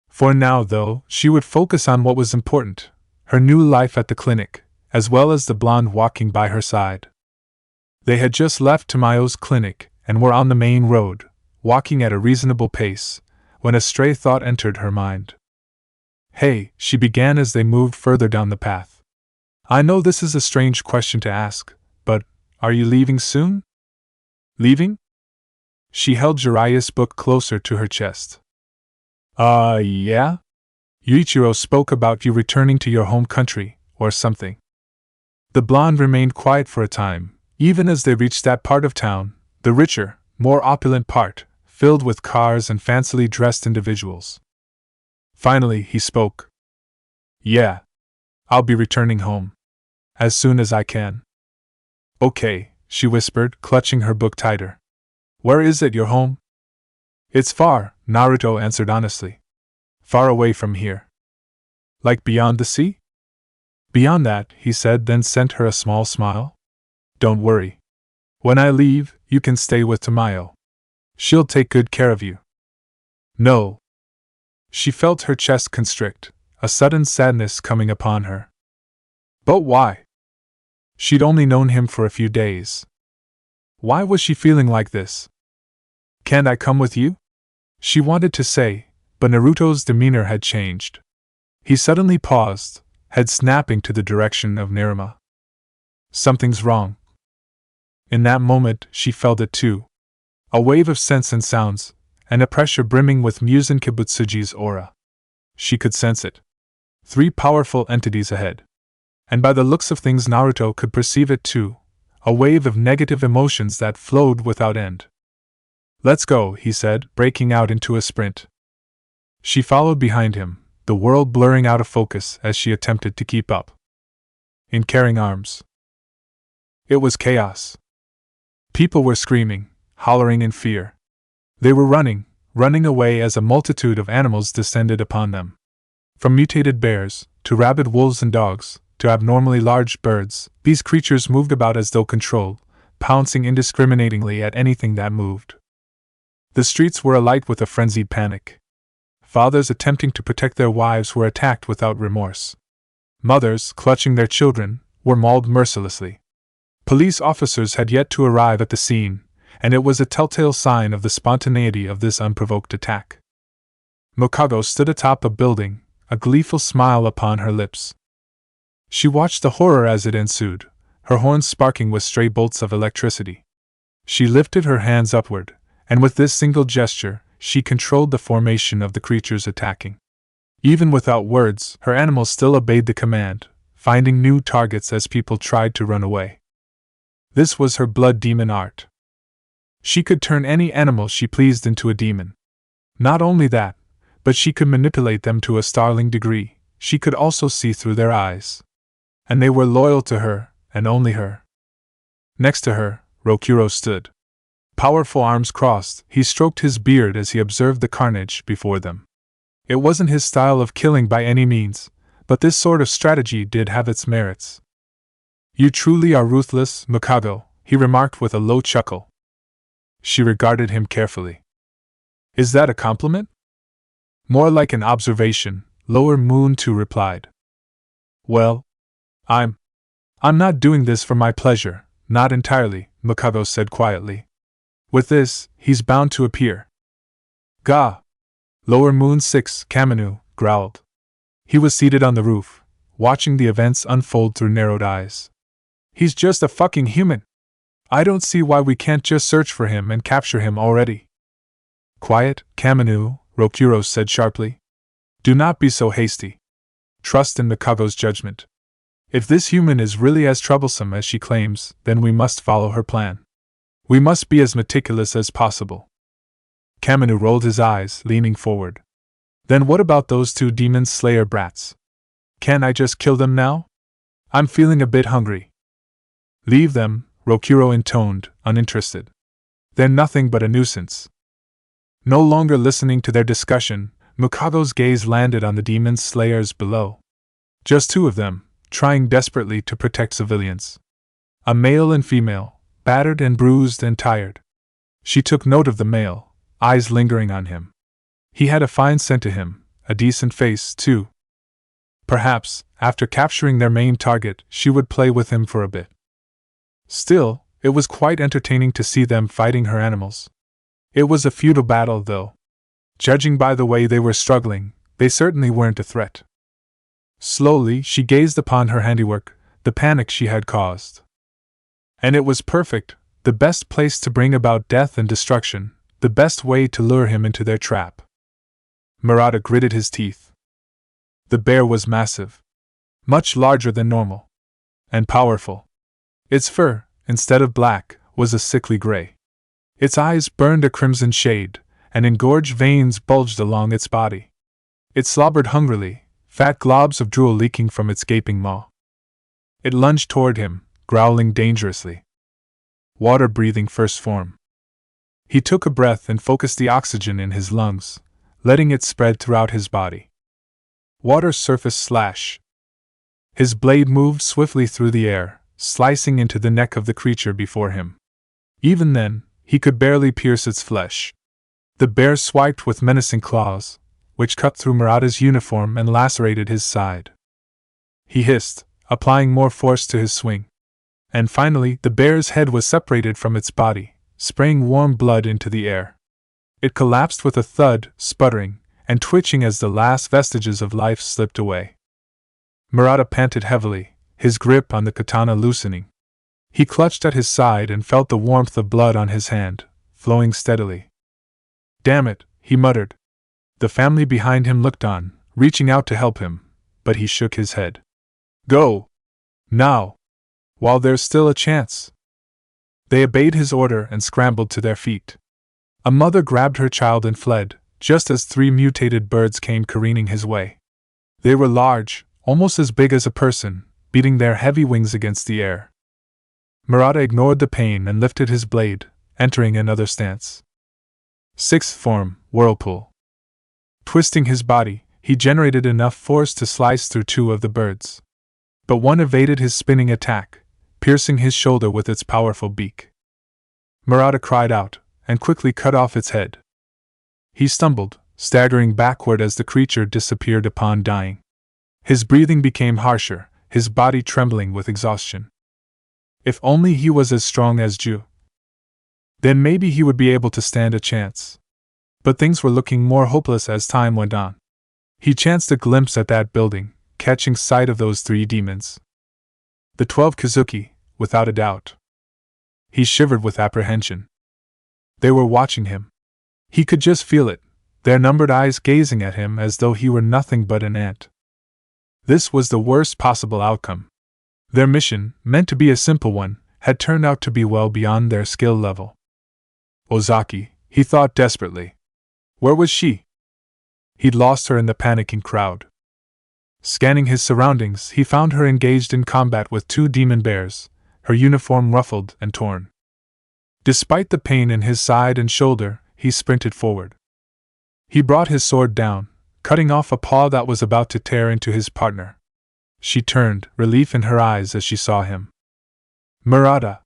For now, though, she would focus on what was important, her new life at the clinic, as well as the blonde walking by her side. They had just left Tamayo's clinic and were on the main road, walking at a reasonable pace, when a stray thought entered her mind. Hey, she began as they moved further down the path. I know this is a strange question to ask, but are you leaving soon? Leaving? She held Jiraiya's book closer to her chest. Yeah? Yuichiro spoke about you returning to your home country, or something. The blonde remained quiet for a time, even as they reached that part of town, the richer, more opulent part, filled with cars and fancily dressed individuals. Finally, he spoke. Yeah. I'll be returning home. As soon as I can. Okay, she whispered, clutching her book tighter. Where is it, your home? It's far, Naruto answered honestly. Far away from here. Like beyond the sea? Beyond that, he said, then sent her a small smile. Don't worry. When I leave, you can stay with Tamayo. She'll take good care of you. No. She felt her chest constrict, a sudden sadness coming upon her. But why? She'd only known him for a few days. Why was she feeling like this? Can't I come with you? She wanted to say, but Naruto's demeanor had changed. He suddenly paused, head snapping to the direction of Nerima. Something's wrong. In that moment, she felt it too. A wave of scents and sounds, and a pressure brimming with Muzan Kibutsuji's aura. She could sense it. 3 powerful entities ahead. And by the looks of things, Naruto could perceive it too, a wave of negative emotions that flowed without end. Let's go, he said, breaking out into a sprint. She followed behind him, the world blurring out of focus as she attempted to keep up. In caring arms. It was chaos. People were screaming, hollering in fear. They were running away as a multitude of animals descended upon them. From mutated bears, to rabid wolves and dogs, to abnormally large birds, these creatures moved about as though controlled, pouncing indiscriminatingly at anything that moved. The streets were alight with a frenzied panic. Fathers attempting to protect their wives were attacked without remorse. Mothers, clutching their children, were mauled mercilessly. Police officers had yet to arrive at the scene, and it was a telltale sign of the spontaneity of this unprovoked attack. Mikado stood atop a building, a gleeful smile upon her lips. She watched the horror as it ensued, her horns sparking with stray bolts of electricity. She lifted her hands upward, and with this single gesture, she controlled the formation of the creatures attacking. Even without words, her animals still obeyed the command, finding new targets as people tried to run away. This was her blood demon art. She could turn any animal she pleased into a demon. Not only that, but she could manipulate them to a startling degree. She could also see through their eyes. And they were loyal to her, and only her. Next to her, Rokuro stood. Powerful arms crossed, he stroked his beard as he observed the carnage before them. It wasn't his style of killing by any means, but this sort of strategy did have its merits. You truly are ruthless, Mikado, he remarked with a low chuckle. She regarded him carefully. Is that a compliment? More like an observation, Lower Moon 2 replied. Well, I'm not doing this for my pleasure, not entirely, Mikado said quietly. With this, he's bound to appear. Gah! Lower Moon 6, Kaminu, growled. He was seated on the roof, watching the events unfold through narrowed eyes. He's just a fucking human. I don't see why we can't just search for him and capture him already. Quiet, Kaminu, Rokuro said sharply. Do not be so hasty. Trust in Mikado's judgment. If this human is really as troublesome as she claims, then we must follow her plan. We must be as meticulous as possible. Kaminu rolled his eyes, leaning forward. Then what about those 2 demon slayer brats? Can't I just kill them now? I'm feeling a bit hungry. Leave them, Rokuro intoned, uninterested. They're nothing but a nuisance. No longer listening to their discussion, Mikado's gaze landed on the demon slayers below. Just 2 of them, trying desperately to protect civilians. A male and female, battered and bruised and tired. She took note of the male, eyes lingering on him. He had a fine scent to him, a decent face, too. Perhaps, after capturing their main target, she would play with him for a bit. Still, it was quite entertaining to see them fighting her animals. It was a futile battle, though. Judging by the way they were struggling, they certainly weren't a threat. Slowly, she gazed upon her handiwork, the panic she had caused. And it was perfect, the best place to bring about death and destruction, the best way to lure him into their trap. Murata gritted his teeth. The bear was massive, much larger than normal, and powerful. Its fur, instead of black, was a sickly gray. Its eyes burned a crimson shade, and engorged veins bulged along its body. It slobbered hungrily, fat globs of drool leaking from its gaping maw. It lunged toward him, growling dangerously. Water-breathing first form. He took a breath and focused the oxygen in his lungs, letting it spread throughout his body. Water surface slash. His blade moved swiftly through the air, slicing into the neck of the creature before him. Even then, he could barely pierce its flesh. The bear swiped with menacing claws, which cut through Murata's uniform and lacerated his side. He hissed, applying more force to his swing. And finally, the bear's head was separated from its body, spraying warm blood into the air. It collapsed with a thud, sputtering, and twitching as the last vestiges of life slipped away. Murata panted heavily, his grip on the katana loosening. He clutched at his side and felt the warmth of blood on his hand, flowing steadily. "Damn it," he muttered. The family behind him looked on, reaching out to help him, but he shook his head. "Go! Now! While there's still a chance!" They obeyed his order and scrambled to their feet. A mother grabbed her child and fled, just as 3 mutated birds came careening his way. They were large, almost as big as a person, beating their heavy wings against the air. Murata ignored the pain and lifted his blade, entering another stance. 6th form, Whirlpool. Twisting his body, he generated enough force to slice through 2 of the birds. But one evaded his spinning attack, piercing his shoulder with its powerful beak. Murata cried out, and quickly cut off its head. He stumbled, staggering backward as the creature disappeared upon dying. His breathing became harsher, his body trembling with exhaustion. If only he was as strong as Ju. Then maybe he would be able to stand a chance. But things were looking more hopeless as time went on. He chanced a glimpse at that building, catching sight of those 3 demons. The 12 Kazuki, without a doubt. He shivered with apprehension. They were watching him. He could just feel it, their numbered eyes gazing at him as though he were nothing but an ant. This was the worst possible outcome. Their mission, meant to be a simple one, had turned out to be well beyond their skill level. Ozaki, he thought desperately. Where was she? He'd lost her in the panicking crowd. Scanning his surroundings, he found her engaged in combat with 2 demon bears, her uniform ruffled and torn. Despite the pain in his side and shoulder, he sprinted forward. He brought his sword down, cutting off a paw that was about to tear into his partner. She turned, relief in her eyes as she saw him. "Murata!"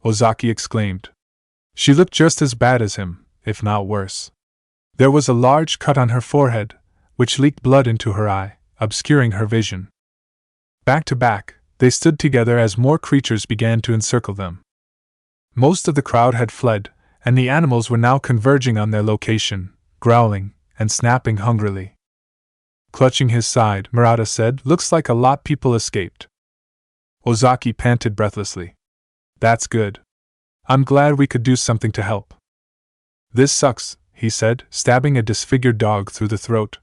Ozaki exclaimed. She looked just as bad as him, if not worse. There was a large cut on her forehead, which leaked blood into her eye, obscuring her vision. Back to back, they stood together as more creatures began to encircle them. Most of the crowd had fled, and the animals were now converging on their location, growling and snapping hungrily. Clutching his side, Murata said, "Looks like a lot people escaped." Ozaki panted breathlessly. "That's good. I'm glad we could do something to help." "This sucks," he said, stabbing a disfigured dog through the throat.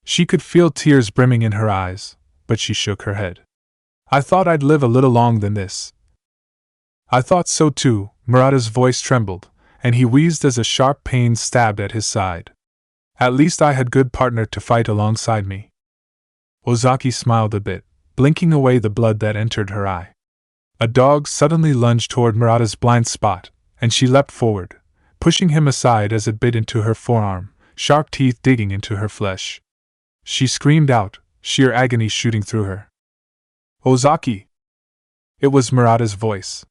She could feel tears brimming in her eyes, but she shook her head. "I thought I'd live a little longer than this." "I thought so too," Murata's voice trembled, and he wheezed as a sharp pain stabbed at his side. "At least I had good partner to fight alongside me." Ozaki smiled a bit, blinking away the blood that entered her eye. A dog suddenly lunged toward Murata's blind spot, and she leapt forward, pushing him aside as it bit into her forearm, sharp teeth digging into her flesh. She screamed out, sheer agony shooting through her. "Ozaki!" It was Murata's voice.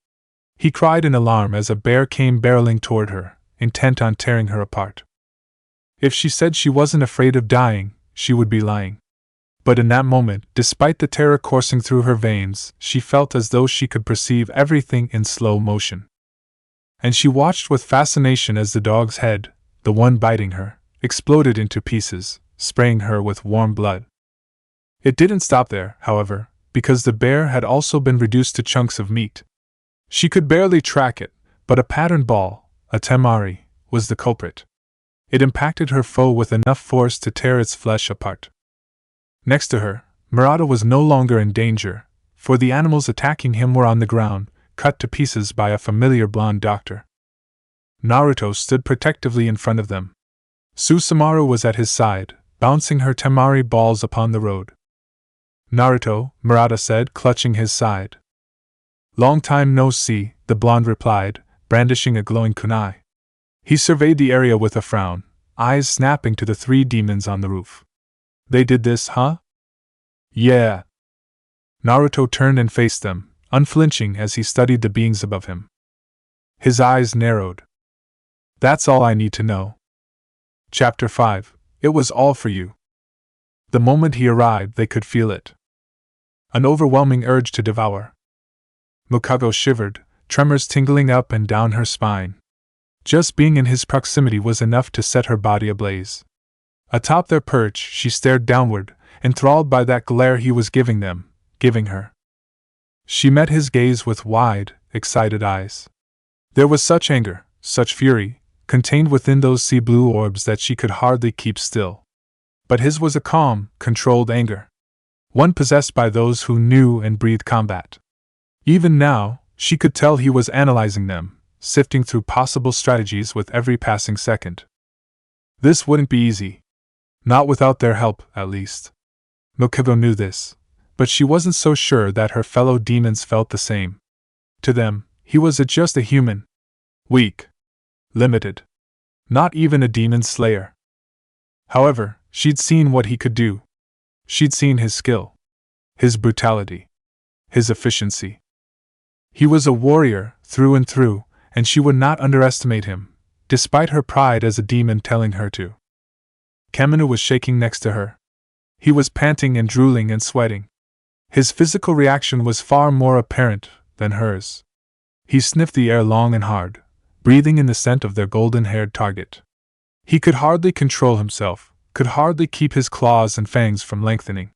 He cried in alarm as a bear came barreling toward her, intent on tearing her apart. If she said she wasn't afraid of dying, she would be lying. But in that moment, despite the terror coursing through her veins, she felt as though she could perceive everything in slow motion. And she watched with fascination as the dog's head, the one biting her, exploded into pieces, spraying her with warm blood. It didn't stop there, however, because the bear had also been reduced to chunks of meat. She could barely track it, but a patterned ball, a temari, was the culprit. It impacted her foe with enough force to tear its flesh apart. Next to her, Murata was no longer in danger, for the animals attacking him were on the ground, cut to pieces by a familiar blonde doctor. Naruto stood protectively in front of them. Susumaru was at his side, bouncing her temari balls upon the road. Naruto, Murata said, clutching his side. Long time no see, the blonde replied, brandishing a glowing kunai. He surveyed the area with a frown, eyes snapping to the three demons on the roof. They did this, huh? Yeah. Naruto turned and faced them, unflinching as he studied the beings above him. His eyes narrowed. That's all I need to know. Chapter 5. It was all for you. The moment he arrived, they could feel it. An overwhelming urge to devour. Mukago shivered, tremors tingling up and down her spine. Just being in his proximity was enough to set her body ablaze. Atop their perch, she stared downward, enthralled by that glare he was giving her. She met his gaze with wide, excited eyes. There was such anger, such fury, contained within those sea blue orbs that she could hardly keep still. But his was a calm, controlled anger. One possessed by those who knew and breathed combat. Even now, she could tell he was analyzing them, sifting through possible strategies with every passing second. This wouldn't be easy. Not without their help, at least. Mukago knew this, but she wasn't so sure that her fellow demons felt the same. To them, he was just a human. Weak. Limited. Not even a demon slayer. However, she'd seen what he could do. She'd seen his skill. His brutality. His efficiency. He was a warrior, through and through, and she would not underestimate him, despite her pride as a demon telling her to. Kaminu was shaking next to her. He was panting and drooling and sweating. His physical reaction was far more apparent than hers. He sniffed the air long and hard, breathing in the scent of their golden-haired target. He could hardly control himself, could hardly keep his claws and fangs from lengthening.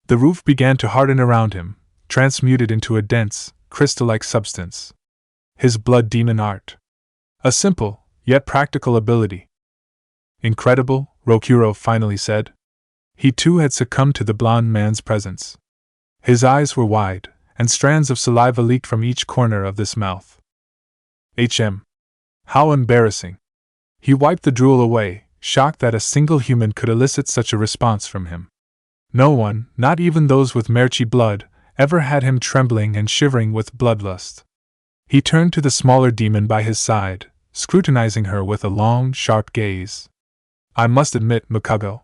The roof began to harden around him, transmuted into a dense, crystal-like substance. His blood demon art. A simple, yet practical ability. Incredible, Rokuro finally said. He too had succumbed to the blond man's presence. His eyes were wide, and strands of saliva leaked from each corner of this mouth. How embarrassing. He wiped the drool away, shocked that a single human could elicit such a response from him. No one, not even those with Merchi blood, ever had him trembling and shivering with bloodlust. He turned to the smaller demon by his side, scrutinizing her with a long, sharp gaze. I must admit, Mukago,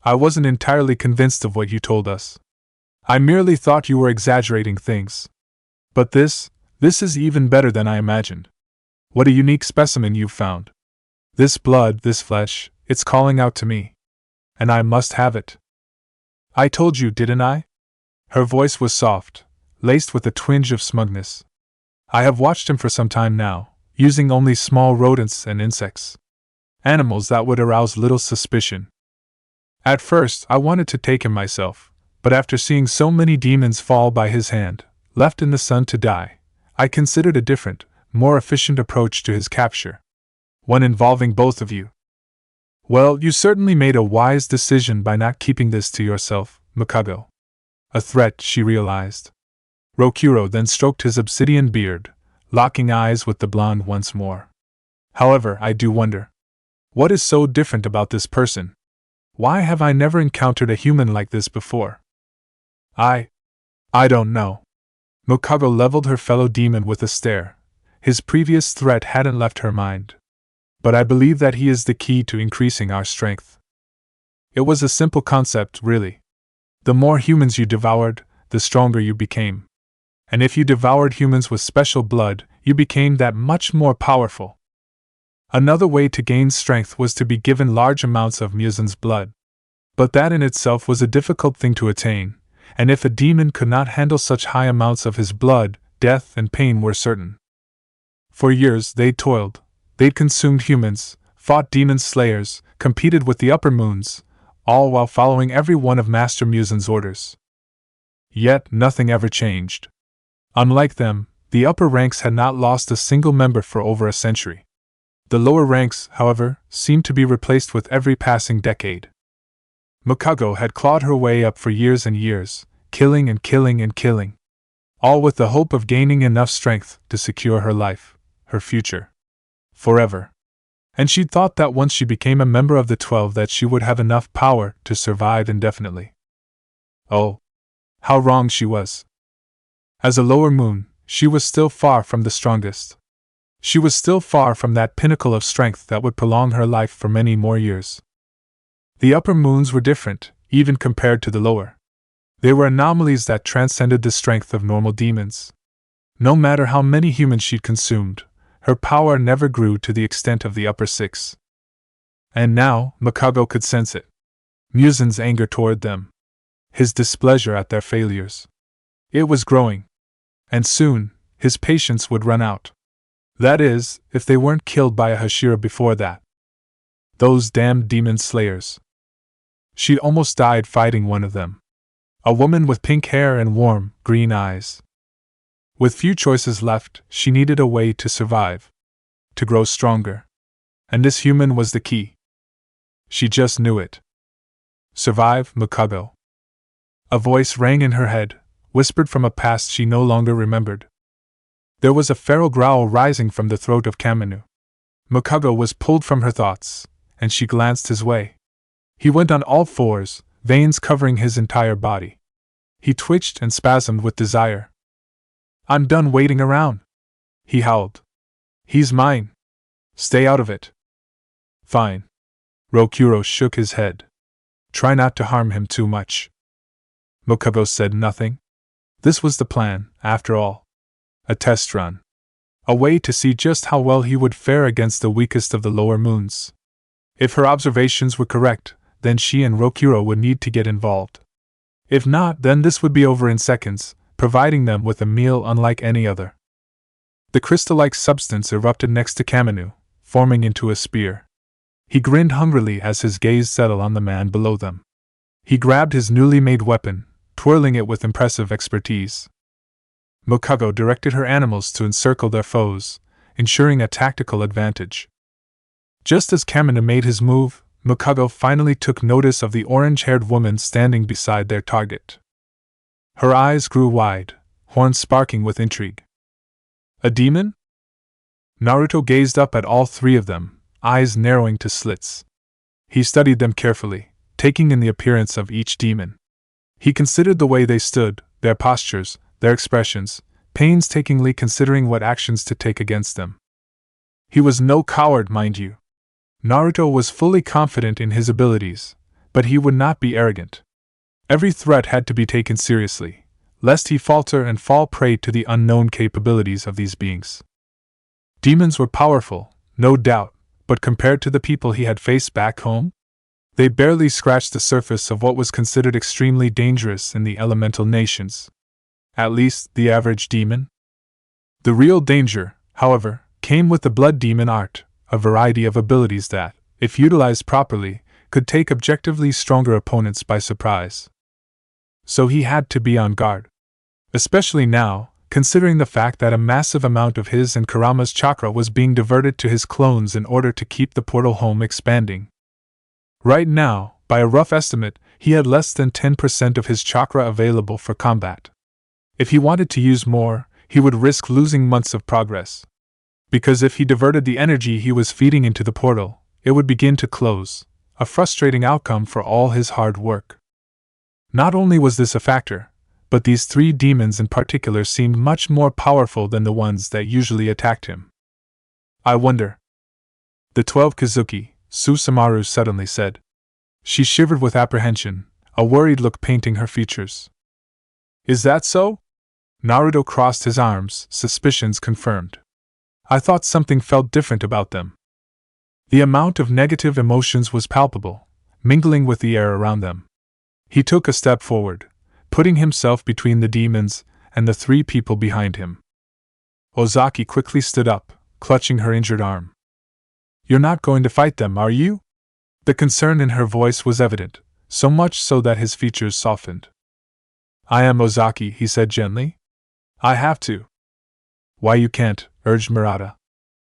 I wasn't entirely convinced of what you told us. I merely thought you were exaggerating things. But this is even better than I imagined. What a unique specimen you've found. This blood, this flesh, it's calling out to me. And I must have it. I told you, didn't I? Her voice was soft, laced with a twinge of smugness. I have watched him for some time now, using only small rodents and insects. Animals that would arouse little suspicion. At first, I wanted to take him myself, but after seeing so many demons fall by his hand, left in the sun to die, I considered a different, more efficient approach to his capture. One involving both of you. Well, you certainly made a wise decision by not keeping this to yourself, Mukago. A threat, she realized. Rokuro then stroked his obsidian beard, locking eyes with the blonde once more. However, I do wonder. What is so different about this person? Why have I never encountered a human like this before? I don't know. Mukago leveled her fellow demon with a stare. His previous threat hadn't left her mind. But I believe that he is the key to increasing our strength. It was a simple concept, really. The more humans you devoured, the stronger you became. And if you devoured humans with special blood, you became that much more powerful. Another way to gain strength was to be given large amounts of Muzen's blood. But that in itself was a difficult thing to attain, and if a demon could not handle such high amounts of his blood, death and pain were certain. For years they'd toiled, they'd consumed humans, fought demon slayers, competed with the upper moons, all while following every one of Master Musen's orders. Yet nothing ever changed. Unlike them, the upper ranks had not lost a single member for over a century. The lower ranks, however, seemed to be replaced with every passing decade. Mikago had clawed her way up for years and years, killing and killing and killing, all with the hope of gaining enough strength to secure her life, her future, forever. And she'd thought that once she became a member of the 12 that she would have enough power to survive indefinitely. Oh, how wrong she was. As a lower moon, she was still far from the strongest. She was still far from that pinnacle of strength that would prolong her life for many more years. The upper moons were different, even compared to the lower. They were anomalies that transcended the strength of normal demons. No matter how many humans she'd consumed, her power never grew to the extent of the upper 6. And now, Mikago could sense it. Musen's anger toward them. His displeasure at their failures. It was growing. And soon, his patience would run out. That is, if they weren't killed by a Hashira before that. Those damned demon slayers. She'd almost died fighting one of them. A woman with pink hair and warm, green eyes. With few choices left, she needed a way to survive. To grow stronger. And this human was the key. She just knew it. Survive, Mikago. A voice rang in her head, whispered from a past she no longer remembered. There was a feral growl rising from the throat of Kaminu. Mikago was pulled from her thoughts, and she glanced his way. He went on all fours, veins covering his entire body. He twitched and spasmed with desire. "I'm done waiting around," he howled. "He's mine. Stay out of it." "Fine." Rokuro shook his head. "Try not to harm him too much." Mikago said nothing. This was the plan, after all. A test run. A way to see just how well he would fare against the weakest of the lower moons. If her observations were correct, then she and Rokuro would need to get involved. If not, then this would be over in seconds, providing them with a meal unlike any other. The crystal-like substance erupted next to Kaminu, forming into a spear. He grinned hungrily as his gaze settled on the man below them. He grabbed his newly made weapon, twirling it with impressive expertise. Mikago directed her animals to encircle their foes, ensuring a tactical advantage. Just as Kaminu made his move, Mikago finally took notice of the orange-haired woman standing beside their target. Her eyes grew wide, horns sparking with intrigue. A demon? Naruto gazed up at all three of them, eyes narrowing to slits. He studied them carefully, taking in the appearance of each demon. He considered the way they stood, their postures, their expressions, painstakingly considering what actions to take against them. He was no coward, mind you. Naruto was fully confident in his abilities, but he would not be arrogant. Every threat had to be taken seriously, lest he falter and fall prey to the unknown capabilities of these beings. Demons were powerful, no doubt, but compared to the people he had faced back home, they barely scratched the surface of what was considered extremely dangerous in the elemental nations. At least, the average demon. The real danger, however, came with the blood demon art, a variety of abilities that, if utilized properly, could take objectively stronger opponents by surprise. So he had to be on guard. Especially now, considering the fact that a massive amount of his and Kurama's chakra was being diverted to his clones in order to keep the portal home expanding. Right now, by a rough estimate, he had less than 10% of his chakra available for combat. If he wanted to use more, he would risk losing months of progress. Because if he diverted the energy he was feeding into the portal, it would begin to close, a frustrating outcome for all his hard work. Not only was this a factor, but these three demons in particular seemed much more powerful than the ones that usually attacked him. "I wonder." "The 12 Kazuki," Susamaru suddenly said. She shivered with apprehension, a worried look painting her features. "Is that so?" Naruto crossed his arms, suspicions confirmed. "I thought something felt different about them." The amount of negative emotions was palpable, mingling with the air around them. He took a step forward, putting himself between the demons and the three people behind him. Ozaki quickly stood up, clutching her injured arm. You're not going to fight them, are you? The concern in her voice was evident, so much so that his features softened. I am Ozaki, he said gently. I have to. Why you can't, urged Murata.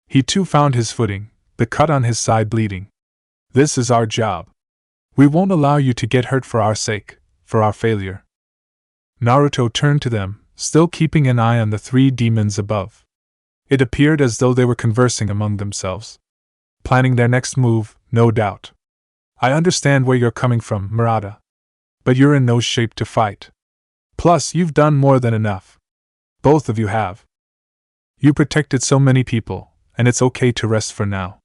He too found his footing, the cut on his side bleeding. This is our job. We won't allow you to get hurt for our sake, for our failure. Naruto turned to them, still keeping an eye on the three demons above. It appeared as though they were conversing among themselves. Planning their next move, no doubt. I understand where you're coming from, Murata. But you're in no shape to fight. Plus, you've done more than enough. Both of you have. You protected so many people, and it's okay to rest for now.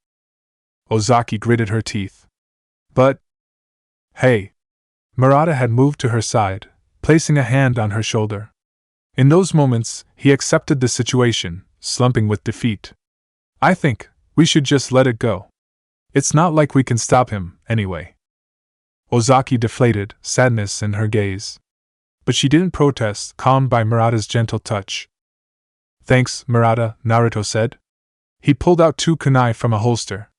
Ozaki gritted her teeth. But... Hey! Murata had moved to her side, placing a hand on her shoulder. In those moments, he accepted the situation, slumping with defeat. I think we should just let it go. It's not like we can stop him, anyway. Ozaki deflated, sadness in her gaze. But she didn't protest, calmed by Murata's gentle touch. Thanks, Murata, Naruto said. He pulled out 2 kunai from a holster.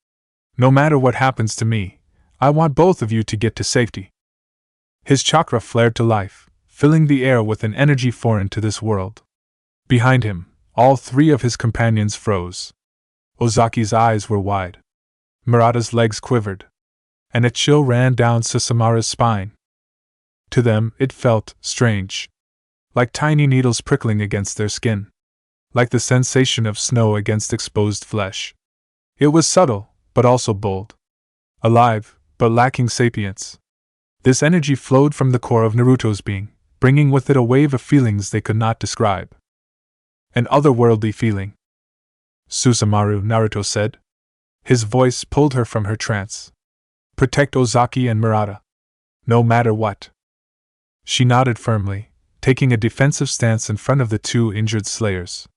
No matter what happens to me, I want both of you to get to safety. His chakra flared to life, filling the air with an energy foreign to this world. Behind him, all 3 of his companions froze. Ozaki's eyes were wide. Murata's legs quivered. And a chill ran down Susumaru's spine. To them, it felt strange. Like tiny needles prickling against their skin. Like the sensation of snow against exposed flesh. It was subtle, but also bold. Alive, but lacking sapience. This energy flowed from the core of Naruto's being, bringing with it a wave of feelings they could not describe. An otherworldly feeling. Susumaru, Naruto said. His voice pulled her from her trance. Protect Ozaki and Murata. No matter what. She nodded firmly, taking a defensive stance in front of the 2 injured slayers.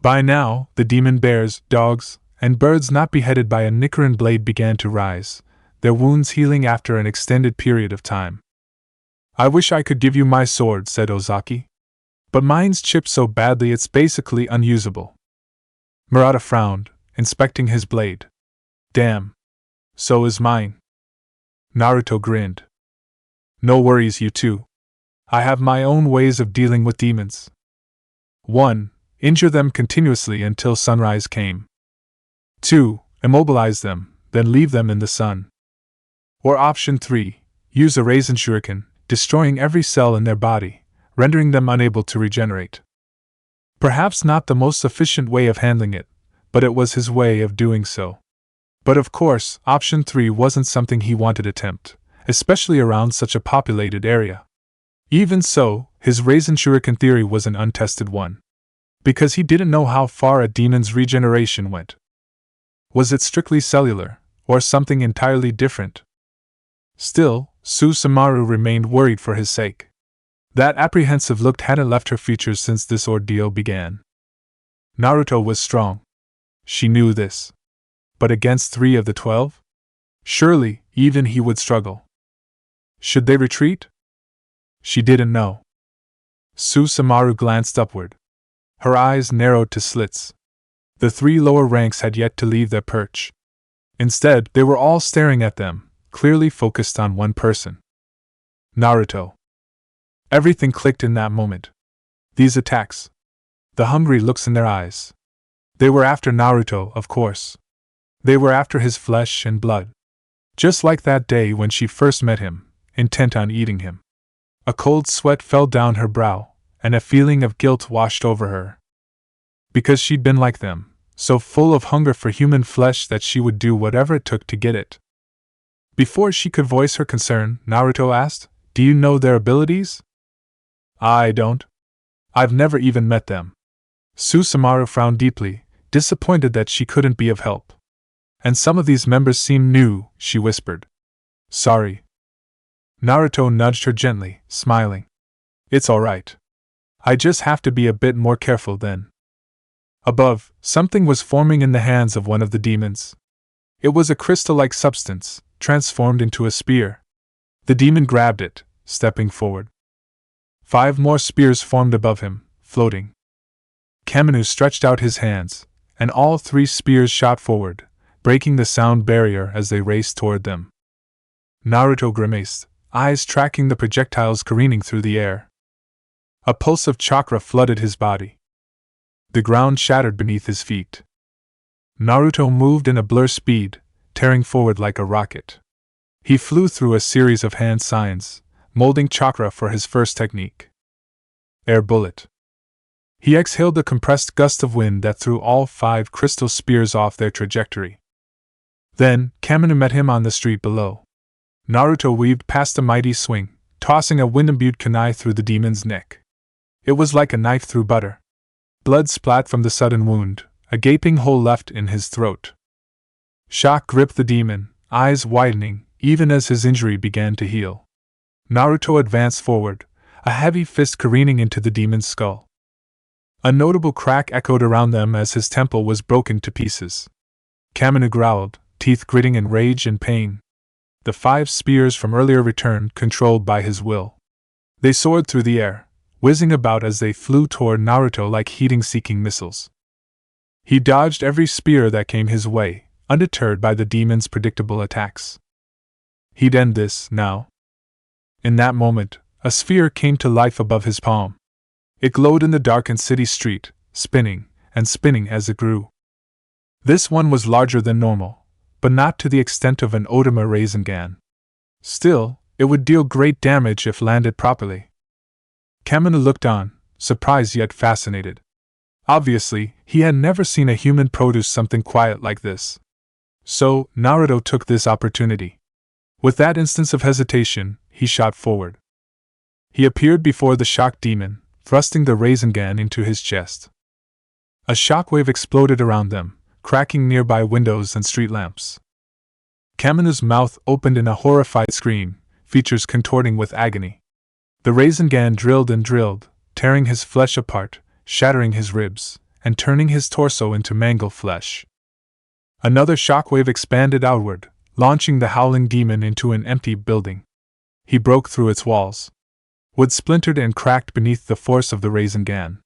By now, the demon bears, dogs, and birds not beheaded by a Nichiren blade began to rise, their wounds healing after an extended period of time. I wish I could give you my sword, said Ozaki. But mine's chipped so badly it's basically unusable. Murata frowned, inspecting his blade. Damn. So is mine. Naruto grinned. No worries, you two. I have my own ways of dealing with demons. 1. Injure them continuously until sunrise came. 2. Immobilize them, then leave them in the sun. Or option 3. Use a Rasen Shuriken, destroying every cell in their body, rendering them unable to regenerate. Perhaps not the most efficient way of handling it, but it was his way of doing so. But of course, option 3 wasn't something he wanted to attempt, especially around such a populated area. Even so, his Rasen Shuriken theory was an untested one. Because he didn't know how far a demon's regeneration went. Was it strictly cellular, or something entirely different? Still, Susumaru remained worried for his sake. That apprehensive look hadn't left her features since this ordeal began. Naruto was strong. She knew this. But against 3 of the 12? Surely, even he would struggle. Should they retreat? She didn't know. Susumaru glanced upward. Her eyes narrowed to slits. The 3 lower ranks had yet to leave their perch. Instead, they were all staring at them, clearly focused on one person. Naruto. Everything clicked in that moment. These attacks. The hungry looks in their eyes. They were after Naruto, of course. They were after his flesh and blood. Just like that day when she first met him, intent on eating him. A cold sweat fell down her brow, and a feeling of guilt washed over her. Because she'd been like them, so full of hunger for human flesh that she would do whatever it took to get it. Before she could voice her concern, Naruto asked, Do you know their abilities? I don't. I've never even met them. Susumaru frowned deeply, disappointed that she couldn't be of help. And some of these members seem new, she whispered. Sorry. Naruto nudged her gently, smiling. It's alright. I just have to be a bit more careful then. Above, something was forming in the hands of one of the demons. It was a crystal-like substance, transformed into a spear. The demon grabbed it, stepping forward. 5 more spears formed above him, floating. Kaminu stretched out his hands, and all 3 spears shot forward, breaking the sound barrier as they raced toward them. Naruto grimaced, eyes tracking the projectiles careening through the air. A pulse of chakra flooded his body. The ground shattered beneath his feet. Naruto moved in a blur speed, tearing forward like a rocket. He flew through a series of hand signs, molding chakra for his first technique. Air bullet. He exhaled a compressed gust of wind that threw all 5 crystal spears off their trajectory. Then, Kaminu met him on the street below. Naruto weaved past a mighty swing, tossing a wind-imbued kunai through the demon's neck. It was like a knife through butter. Blood splat from the sudden wound, a gaping hole left in his throat. Shock gripped the demon, eyes widening, even as his injury began to heal. Naruto advanced forward, a heavy fist careening into the demon's skull. A notable crack echoed around them as his temple was broken to pieces. Kaminu growled, teeth gritting in rage and pain. The 5 spears from earlier returned, controlled by his will. They soared through the air, whizzing about as they flew toward Naruto like heating-seeking missiles. He dodged every spear that came his way, undeterred by the demon's predictable attacks. He'd end this, now. In that moment, a sphere came to life above his palm. It glowed in the darkened city street, spinning and spinning as it grew. This one was larger than normal, but not to the extent of an Otama Rasengan. Still, it would deal great damage if landed properly. Kaminu looked on, surprised yet fascinated. Obviously, he had never seen a human produce something quiet like this. So, Naruto took this opportunity. With that instance of hesitation, he shot forward. He appeared before the shocked demon, thrusting the Rasengan into his chest. A shockwave exploded around them, cracking nearby windows and street lamps. Kaminu's mouth opened in a horrified scream, features contorting with agony. The Rasengan drilled and drilled, tearing his flesh apart, shattering his ribs, and turning his torso into mangled flesh. Another shockwave expanded outward, launching the howling demon into an empty building. He broke through its walls. Wood splintered and cracked beneath the force of the Rasengan.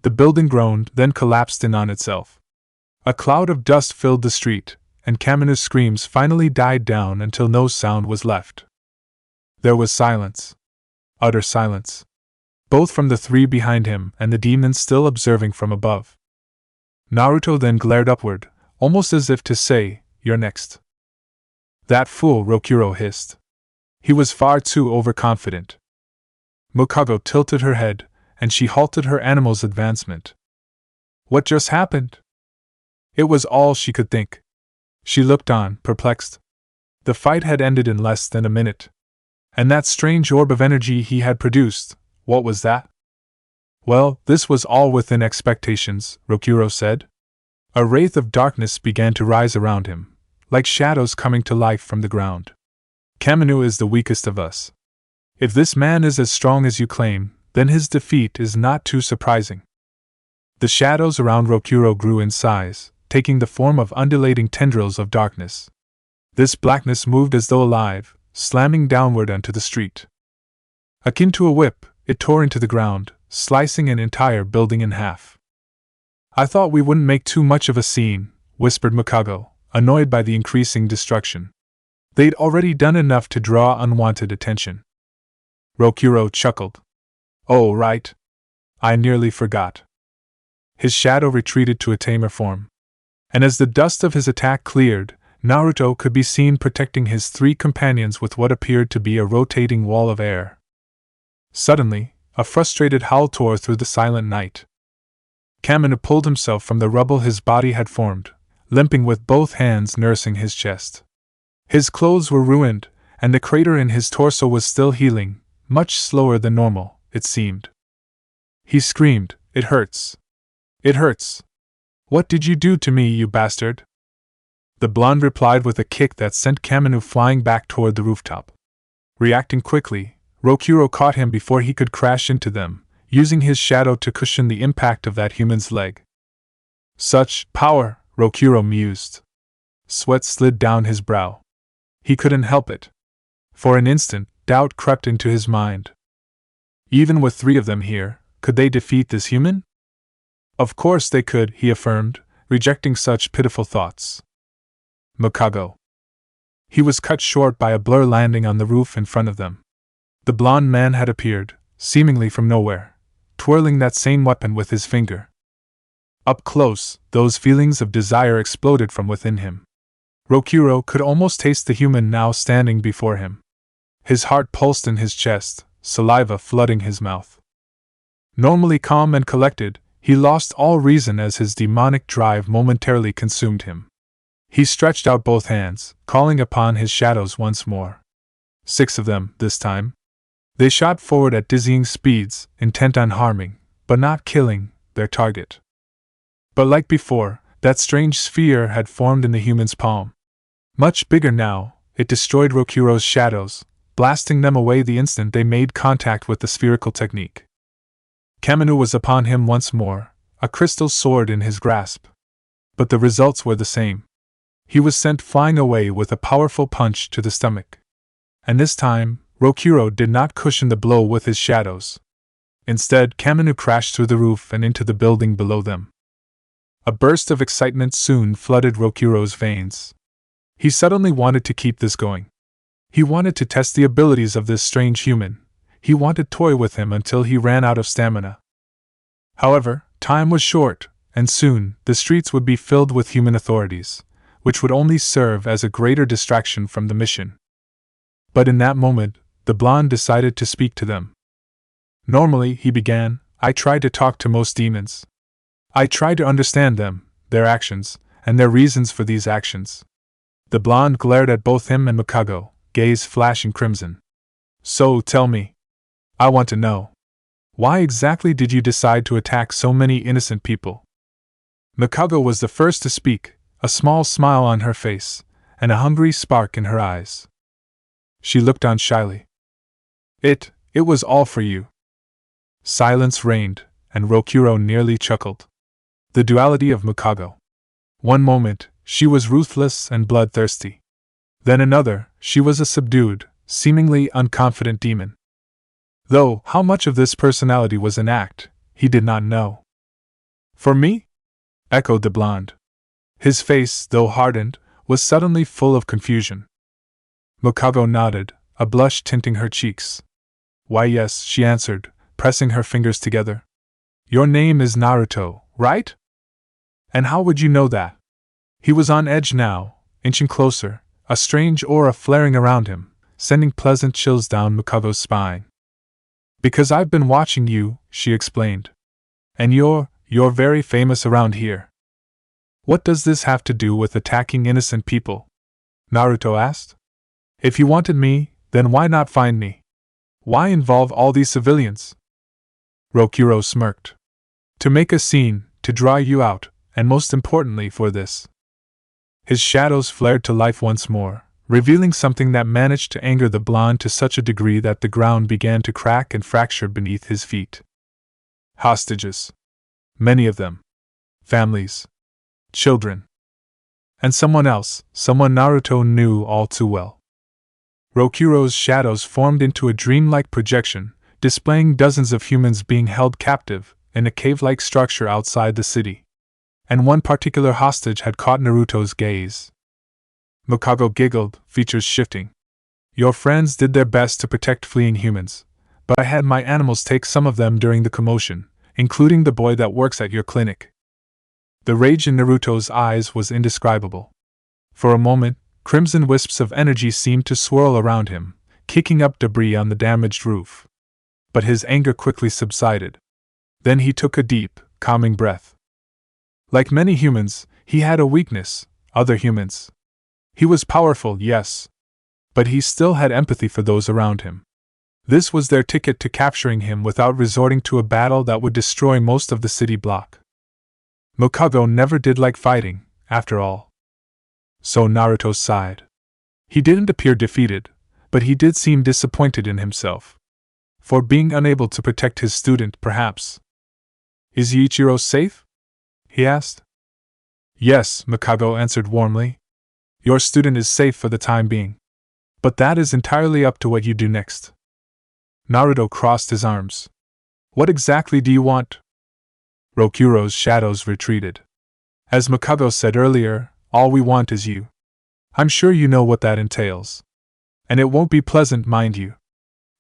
The building groaned, then collapsed in on itself. A cloud of dust filled the street, and Kaminu's screams finally died down until no sound was left. There was silence. Utter silence. Both from the 3 behind him and the demon still observing from above. Naruto then glared upward, almost as if to say, "You're next." "That fool," Rokuro hissed. He was far too overconfident. Mukago tilted her head, and she halted her animal's advancement. What just happened? It was all she could think. She looked on, perplexed. The fight had ended in less than a minute. And that strange orb of energy he had produced, what was that? Well, this was all within expectations, Rokuro said. A wraith of darkness began to rise around him, like shadows coming to life from the ground. Kaminu is the weakest of us. If this man is as strong as you claim, then his defeat is not too surprising. The shadows around Rokuro grew in size, taking the form of undulating tendrils of darkness. This blackness moved as though alive, slamming downward onto the street. Akin to a whip, it tore into the ground, slicing an entire building in half. I thought we wouldn't make too much of a scene, whispered Mukago, annoyed by the increasing destruction. They'd already done enough to draw unwanted attention. Rokuro chuckled. Oh, right. I nearly forgot. His shadow retreated to a tamer form. And as the dust of his attack cleared, Naruto could be seen protecting his 3 companions with what appeared to be a rotating wall of air. Suddenly, a frustrated howl tore through the silent night. Kaminu pulled himself from the rubble his body had formed, limping with both hands nursing his chest. His clothes were ruined, and the crater in his torso was still healing, much slower than normal, it seemed. He screamed, "It hurts. It hurts. What did you do to me, you bastard?" The blonde replied with a kick that sent Kaminu flying back toward the rooftop. Reacting quickly, Rokuro caught him before he could crash into them, using his shadow to cushion the impact of that human's leg. Such power, Rokuro mused. Sweat slid down his brow. He couldn't help it. For an instant, doubt crept into his mind. Even with 3 of them here, could they defeat this human? Of course they could, he affirmed, rejecting such pitiful thoughts. Mikago. He was cut short by a blur landing on the roof in front of them. The blond man had appeared, seemingly from nowhere, twirling that same weapon with his finger. Up close, those feelings of desire exploded from within him. Rokuro could almost taste the human now standing before him. His heart pulsed in his chest, saliva flooding his mouth. Normally calm and collected, he lost all reason as his demonic drive momentarily consumed him. He stretched out both hands, calling upon his shadows once more. 6 of them, this time. They shot forward at dizzying speeds, intent on harming, but not killing, their target. But like before, that strange sphere had formed in the human's palm. Much bigger now, it destroyed Rokuro's shadows, blasting them away the instant they made contact with the spherical technique. Kaminu was upon him once more, a crystal sword in his grasp. But the results were the same. He was sent flying away with a powerful punch to the stomach. And this time, Rokuro did not cushion the blow with his shadows. Instead, Kaminu crashed through the roof and into the building below them. A burst of excitement soon flooded Rokuro's veins. He suddenly wanted to keep this going. He wanted to test the abilities of this strange human. He wanted to toy with him until he ran out of stamina. However, time was short, and soon the streets would be filled with human authorities, which would only serve as a greater distraction from the mission. But in that moment, the blonde decided to speak to them. Normally, he began, I try to talk to most demons. I try to understand them, their actions, and their reasons for these actions. The blonde glared at both him and Mikago, gaze flashing crimson. So, tell me. I want to know. Why exactly did you decide to attack so many innocent people? Mikago was the first to speak, a small smile on her face, and a hungry spark in her eyes. She looked on shyly. It was all for you. Silence reigned, and Rokuro nearly chuckled. The duality of Mikago. One moment, she was ruthless and bloodthirsty. Then another, she was a subdued, seemingly unconfident demon. Though, how much of this personality was an act, he did not know. For me? Echoed the blonde. His face, though hardened, was suddenly full of confusion. Mikago nodded, a blush tinting her cheeks. Why yes, she answered, pressing her fingers together. Your name is Naruto, right? And how would you know that? He was on edge now, inching closer, a strange aura flaring around him, sending pleasant chills down Mikago's spine. Because I've been watching you, she explained. And you're very famous around here. What does this have to do with attacking innocent people? Naruto asked. If you wanted me, then why not find me? Why involve all these civilians? Rokuro smirked. To make a scene, to draw you out, and most importantly for this. His shadows flared to life once more, revealing something that managed to anger the blonde to such a degree that the ground began to crack and fracture beneath his feet. Hostages. Many of them. Families. Children. And someone else, someone Naruto knew all too well. Rokuro's shadows formed into a dreamlike projection, displaying dozens of humans being held captive in a cave-like structure outside the city. And one particular hostage had caught Naruto's gaze. Mikago giggled, features shifting. Your friends did their best to protect fleeing humans, but I had my animals take some of them during the commotion, including the boy that works at your clinic. The rage in Naruto's eyes was indescribable. For a moment, crimson wisps of energy seemed to swirl around him, kicking up debris on the damaged roof. But his anger quickly subsided. Then he took a deep, calming breath. Like many humans, he had a weakness, other humans. He was powerful, yes. But he still had empathy for those around him. This was their ticket to capturing him without resorting to a battle that would destroy most of the city block. Mikago never did like fighting, after all. So Naruto sighed. He didn't appear defeated, but he did seem disappointed in himself. For being unable to protect his student, perhaps. Is Ichiro safe? He asked. Yes, Mikago answered warmly. Your student is safe for the time being. But that is entirely up to what you do next. Naruto crossed his arms. What exactly do you want? Rokuro's shadows retreated. As Mikago said earlier, all we want is you. I'm sure you know what that entails. And it won't be pleasant, mind you.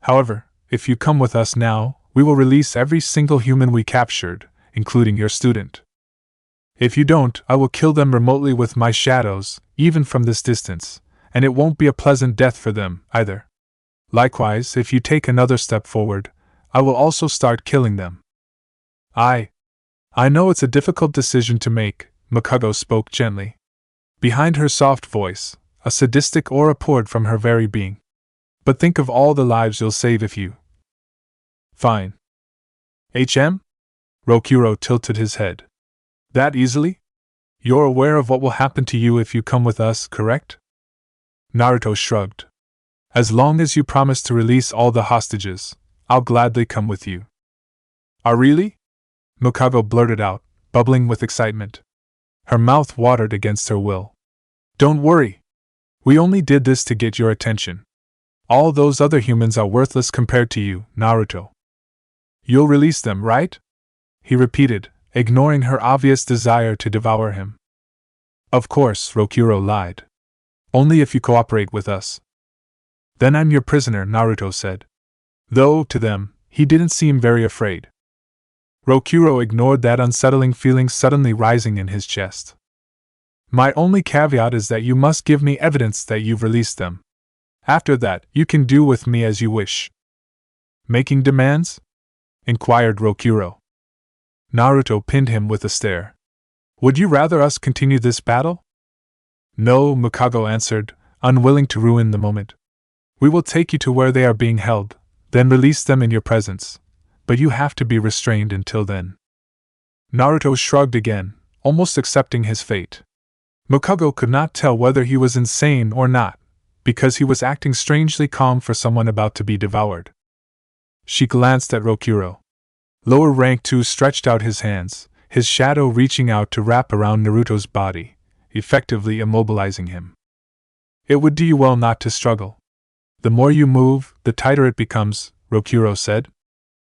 However, if you come with us now, we will release every single human we captured, including your student. If you don't, I will kill them remotely with my shadows, even from this distance, and it won't be a pleasant death for them, either. Likewise, if you take another step forward, I will also start killing them. I know it's a difficult decision to make, Mikugo spoke gently. Behind her soft voice, a sadistic aura poured from her very being. But think of all the lives you'll save if you. Fine. Rokuro tilted his head. That easily? You're aware of what will happen to you if you come with us, correct? Naruto shrugged. As long as you promise to release all the hostages, I'll gladly come with you. Really? Mikugo blurted out, bubbling with excitement. Her mouth watered against her will. Don't worry. We only did this to get your attention. All those other humans are worthless compared to you, Naruto. You'll release them, right? He repeated, ignoring her obvious desire to devour him. Of course, Rokuro lied. Only if you cooperate with us. Then I'm your prisoner, Naruto said. Though, to them, he didn't seem very afraid. Rokuro ignored that unsettling feeling suddenly rising in his chest. My only caveat is that you must give me evidence that you've released them. After that, you can do with me as you wish. Making demands? Inquired Rokuro. Naruto pinned him with a stare. Would you rather us continue this battle? No, Mikugo answered, unwilling to ruin the moment. We will take you to where they are being held, then release them in your presence. But you have to be restrained until then. Naruto shrugged again, almost accepting his fate. Mikugo could not tell whether he was insane or not, because he was acting strangely calm for someone about to be devoured. She glanced at Rokuro. Lower rank 2 stretched out his hands, his shadow reaching out to wrap around Naruto's body, effectively immobilizing him. It would do you well not to struggle. The more you move, the tighter it becomes, Rokuro said.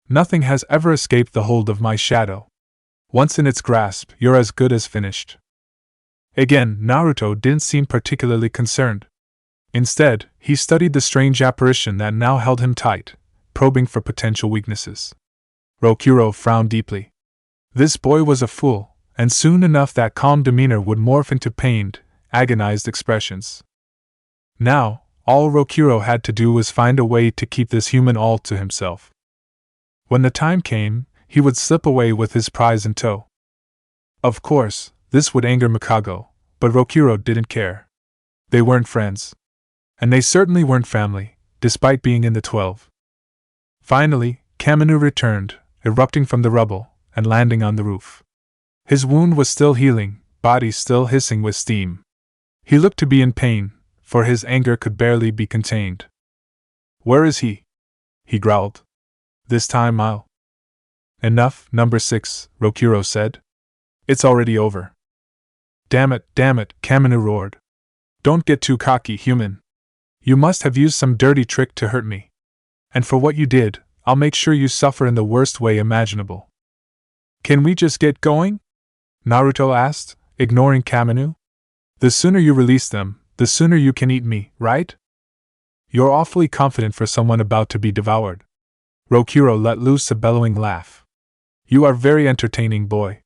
Nothing has ever escaped the hold of my shadow. Once in its grasp, you're as good as finished. Again, Naruto didn't seem particularly concerned. Instead, he studied the strange apparition that now held him tight, probing for potential weaknesses. Rokuro frowned deeply. This boy was a fool, and soon enough that calm demeanor would morph into pained, agonized expressions. Now, all Rokuro had to do was find a way to keep this human all to himself. When the time came, he would slip away with his prize in tow. Of course, this would anger Mikugo, but Rokuro didn't care. They weren't friends. And they certainly weren't family, despite being in the 12. Finally, Kaminu returned, erupting from the rubble, and landing on the roof. His wound was still healing, body still hissing with steam. He looked to be in pain, for his anger could barely be contained. Where is he? He growled. This time I'll. Enough, number 6, Rokuro said. It's already over. Damn it, Kaminu roared. Don't get too cocky, human. You must have used some dirty trick to hurt me. And for what you did, I'll make sure you suffer in the worst way imaginable. Can we just get going? Naruto asked, ignoring Kaminu. The sooner you release them, the sooner you can eat me, right? You're awfully confident for someone about to be devoured. Rokuro let loose a bellowing laugh. You are very entertaining, boy.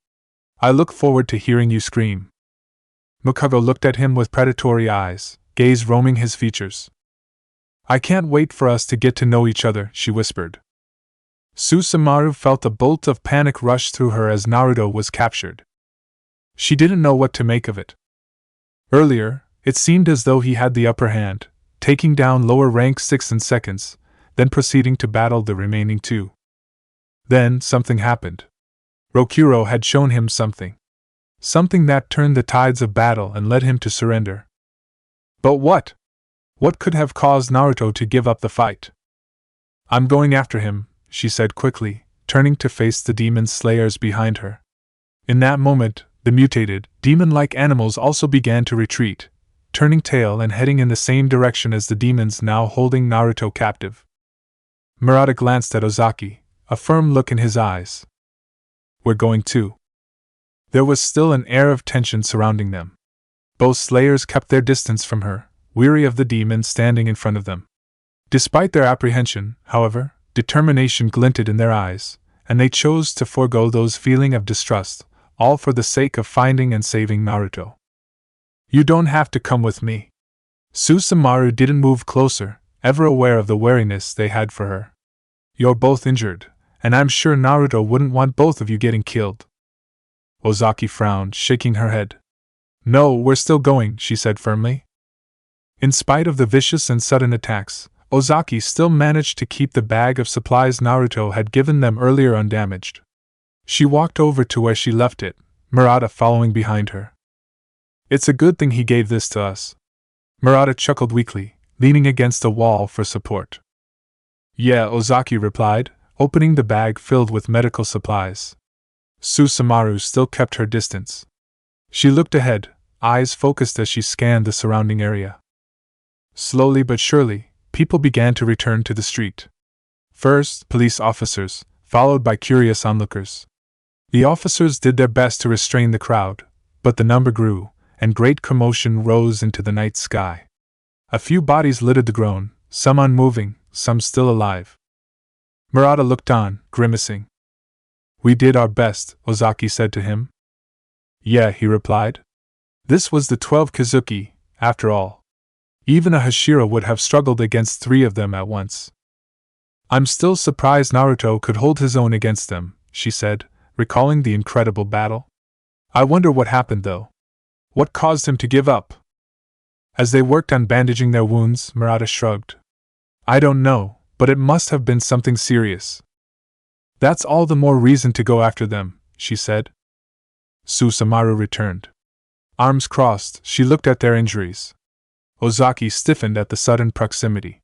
I look forward to hearing you scream. Mikugo looked at him with predatory eyes, gaze roaming his features. I can't wait for us to get to know each other, she whispered. Susumaru felt a bolt of panic rush through her as Naruto was captured. She didn't know what to make of it. Earlier, it seemed as though he had the upper hand, taking down lower rank 6 in seconds, then proceeding to battle the remaining 2. Then something happened. Rokuro had shown him something. Something that turned the tides of battle and led him to surrender. But what? What could have caused Naruto to give up the fight? I'm going after him, she said quickly, turning to face the demon slayers behind her. In that moment, the mutated, demon-like animals also began to retreat, turning tail and heading in the same direction as the demons now holding Naruto captive. Murata glanced at Ozaki, a firm look in his eyes. We're going too. There was still an air of tension surrounding them. Both slayers kept their distance from her, weary of the demon standing in front of them. Despite their apprehension, however, determination glinted in their eyes, and they chose to forego those feeling of distrust, all for the sake of finding and saving Naruto. You don't have to come with me. Susumaru didn't move closer, ever aware of the wariness they had for her. You're both injured, and I'm sure Naruto wouldn't want both of you getting killed. Ozaki frowned, shaking her head. No, we're still going, she said firmly. In spite of the vicious and sudden attacks, Ozaki still managed to keep the bag of supplies Naruto had given them earlier undamaged. She walked over to where she left it, Murata following behind her. It's a good thing he gave this to us. Murata chuckled weakly, leaning against a wall for support. Yeah, Ozaki replied, opening the bag filled with medical supplies. Susumaru still kept her distance. She looked ahead, eyes focused as she scanned the surrounding area. Slowly but surely, people began to return to the street. First, police officers, followed by curious onlookers. The officers did their best to restrain the crowd, but the number grew, and great commotion rose into the night sky. A few bodies littered the ground, some unmoving, some still alive. Murata looked on, grimacing. We did our best, Ozaki said to him. Yeah, he replied. This was the 12 Kazuki, after all. Even a Hashira would have struggled against 3 of them at once. I'm still surprised Naruto could hold his own against them, she said, recalling the incredible battle. I wonder what happened though. What caused him to give up? As they worked on bandaging their wounds, Murata shrugged. I don't know, but it must have been something serious. That's all the more reason to go after them, she said. Susumaru returned. Arms crossed, she looked at their injuries. Ozaki stiffened at the sudden proximity.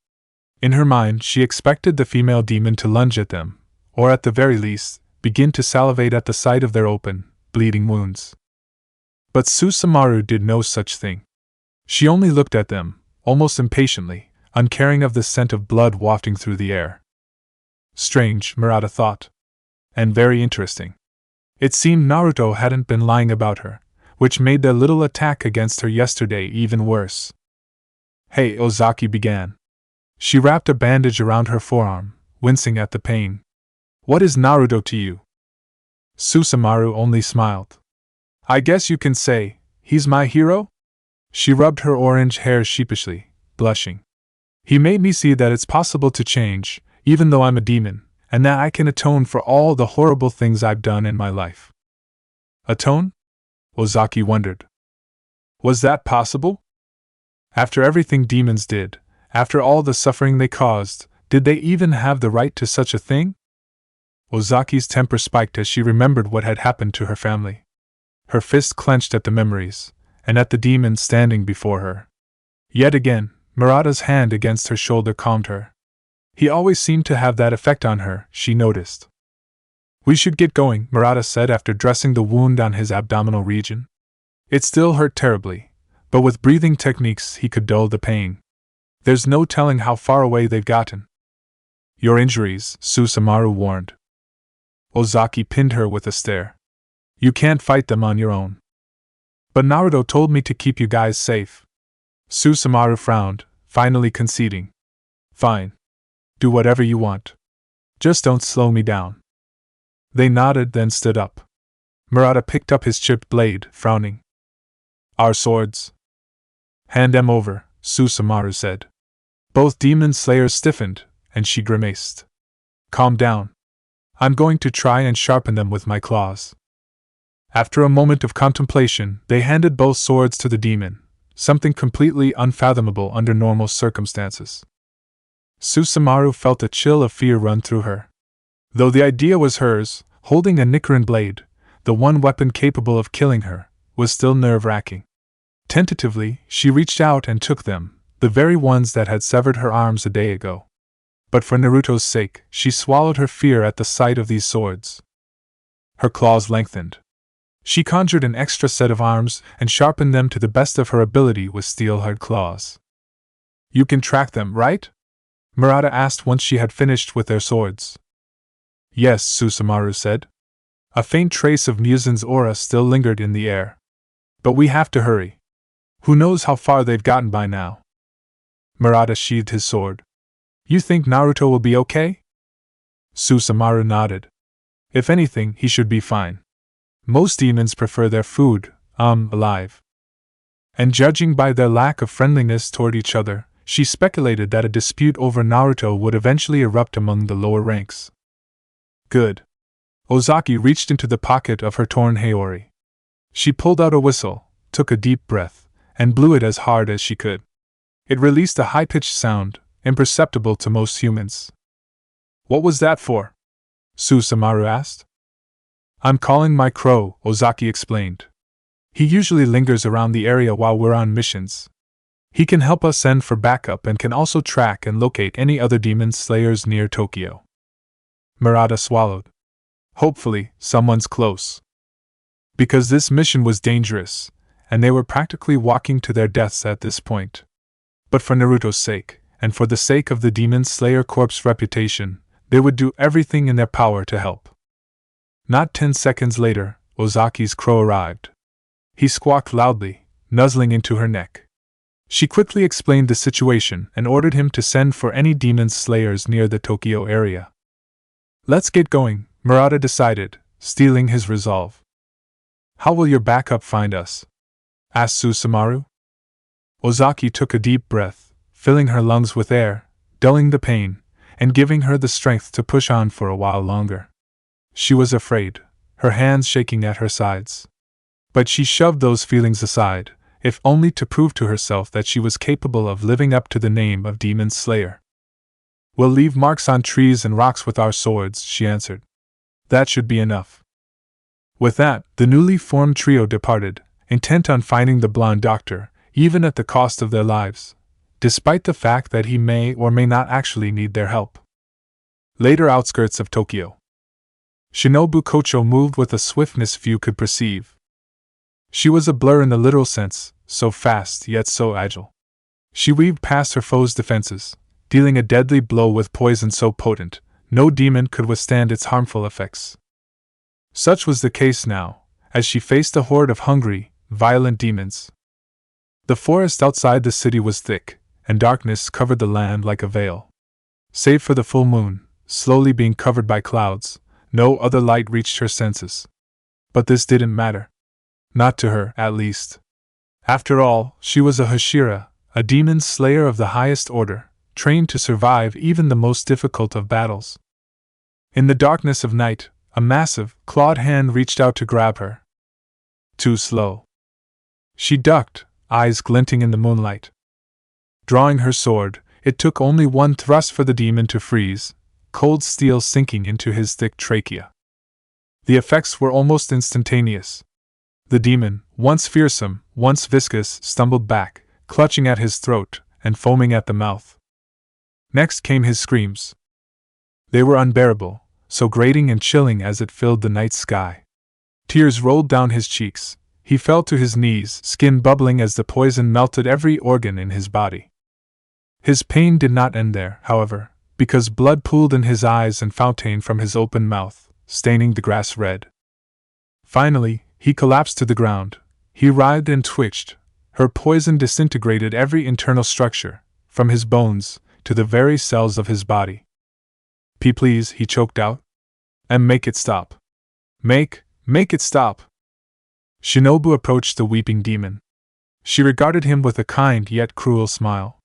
In her mind, she expected the female demon to lunge at them, or at the very least, begin to salivate at the sight of their open, bleeding wounds. But Susumaru did no such thing. She only looked at them, almost impatiently, uncaring of the scent of blood wafting through the air. Strange, Murata thought. And very interesting. It seemed Naruto hadn't been lying about her, which made their little attack against her yesterday even worse. Hey, Ozaki began. She wrapped a bandage around her forearm, wincing at the pain. What is Naruto to you? Susumaru only smiled. I guess you can say, he's my hero? She rubbed her orange hair sheepishly, blushing. He made me see that it's possible to change, even though I'm a demon, and that I can atone for all the horrible things I've done in my life. Atone? Ozaki wondered. Was that possible? After everything demons did, after all the suffering they caused, did they even have the right to such a thing? Ozaki's temper spiked as she remembered what had happened to her family. Her fist clenched at the memories, and at the demon standing before her. Yet again, Murata's hand against her shoulder calmed her. He always seemed to have that effect on her, she noticed. We should get going, Murata said after dressing the wound on his abdominal region. It still hurt terribly, but with breathing techniques he could dull the pain. There's no telling how far away they've gotten. Your injuries, Susumaru warned. Ozaki pinned her with a stare. You can't fight them on your own. But Naruto told me to keep you guys safe. Susumaru frowned, finally conceding. Fine. Do whatever you want. Just don't slow me down. They nodded, then stood up. Murata picked up his chipped blade, frowning. Our swords. Hand them over, Susumaru said. Both demon slayers stiffened, and she grimaced. Calm down. I'm going to try and sharpen them with my claws. After a moment of contemplation, they handed both swords to the demon, something completely unfathomable under normal circumstances. Susumaru felt a chill of fear run through her. Though the idea was hers, holding a Nichiren blade, the one weapon capable of killing her, was still nerve-wracking. Tentatively, she reached out and took them, the very ones that had severed her arms a day ago. But for Naruto's sake, she swallowed her fear at the sight of these swords. Her claws lengthened. She conjured an extra set of arms and sharpened them to the best of her ability with steel-hard claws. You can track them, right? Murata asked once she had finished with their swords. Yes, Susumaru said. A faint trace of Muzin's aura still lingered in the air. But we have to hurry. Who knows how far they've gotten by now? Murata sheathed his sword. You think Naruto will be okay? Susumaru nodded. If anything, he should be fine. Most demons prefer their food, alive. And judging by their lack of friendliness toward each other, she speculated that a dispute over Naruto would eventually erupt among the lower ranks. Good. Ozaki reached into the pocket of her torn haori. She pulled out a whistle, took a deep breath, and blew it as hard as she could. It released a high-pitched sound, imperceptible to most humans. What was that for? Susumaru asked. I'm calling my crow, Ozaki explained. He usually lingers around the area while we're on missions. He can help us send for backup and can also track and locate any other demon slayers near Tokyo. Murata swallowed. Hopefully, someone's close. Because this mission was dangerous, and they were practically walking to their deaths at this point. But for Naruto's sake, and for the sake of the Demon Slayer Corp's reputation, they would do everything in their power to help. Not 10 seconds later, Ozaki's crow arrived. He squawked loudly, nuzzling into her neck. She quickly explained the situation and ordered him to send for any demon slayers near the Tokyo area. Let's get going, Murata decided, steeling his resolve. How will your backup find us? Asked Susumaru. Ozaki took a deep breath, filling her lungs with air, dulling the pain, and giving her the strength to push on for a while longer. She was afraid, her hands shaking at her sides. But she shoved those feelings aside, if only to prove to herself that she was capable of living up to the name of Demon Slayer. We'll leave marks on trees and rocks with our swords, she answered. That should be enough. With that, the newly formed trio departed, intent on finding the blonde doctor, even at the cost of their lives, despite the fact that he may or may not actually need their help. Later outskirts of Tokyo. Shinobu Kocho moved with a swiftness few could perceive. She was a blur in the literal sense, so fast yet so agile. She weaved past her foe's defenses, dealing a deadly blow with poison so potent, no demon could withstand its harmful effects. Such was the case now, as she faced a horde of hungry, violent demons. The forest outside the city was thick, and darkness covered the land like a veil. Save for the full moon, slowly being covered by clouds, no other light reached her senses. But this didn't matter. Not to her, at least. After all, she was a Hashira, a demon slayer of the highest order, trained to survive even the most difficult of battles. In the darkness of night, a massive, clawed hand reached out to grab her. Too slow. She ducked, eyes glinting in the moonlight. Drawing her sword, it took only one thrust for the demon to freeze, cold steel sinking into his thick trachea. The effects were almost instantaneous. The demon, once fearsome, once viscous, stumbled back, clutching at his throat and foaming at the mouth. Next came his screams. They were unbearable, so grating and chilling as it filled the night sky. Tears rolled down his cheeks. He fell to his knees, skin bubbling as the poison melted every organ in his body. His pain did not end there, however, because blood pooled in his eyes and fountained from his open mouth, staining the grass red. Finally, he collapsed to the ground. He writhed and twitched. Her poison disintegrated every internal structure, from his bones to the very cells of his body. Please, he choked out. And make it stop. Make it stop. Shinobu approached the weeping demon. She regarded him with a kind yet cruel smile.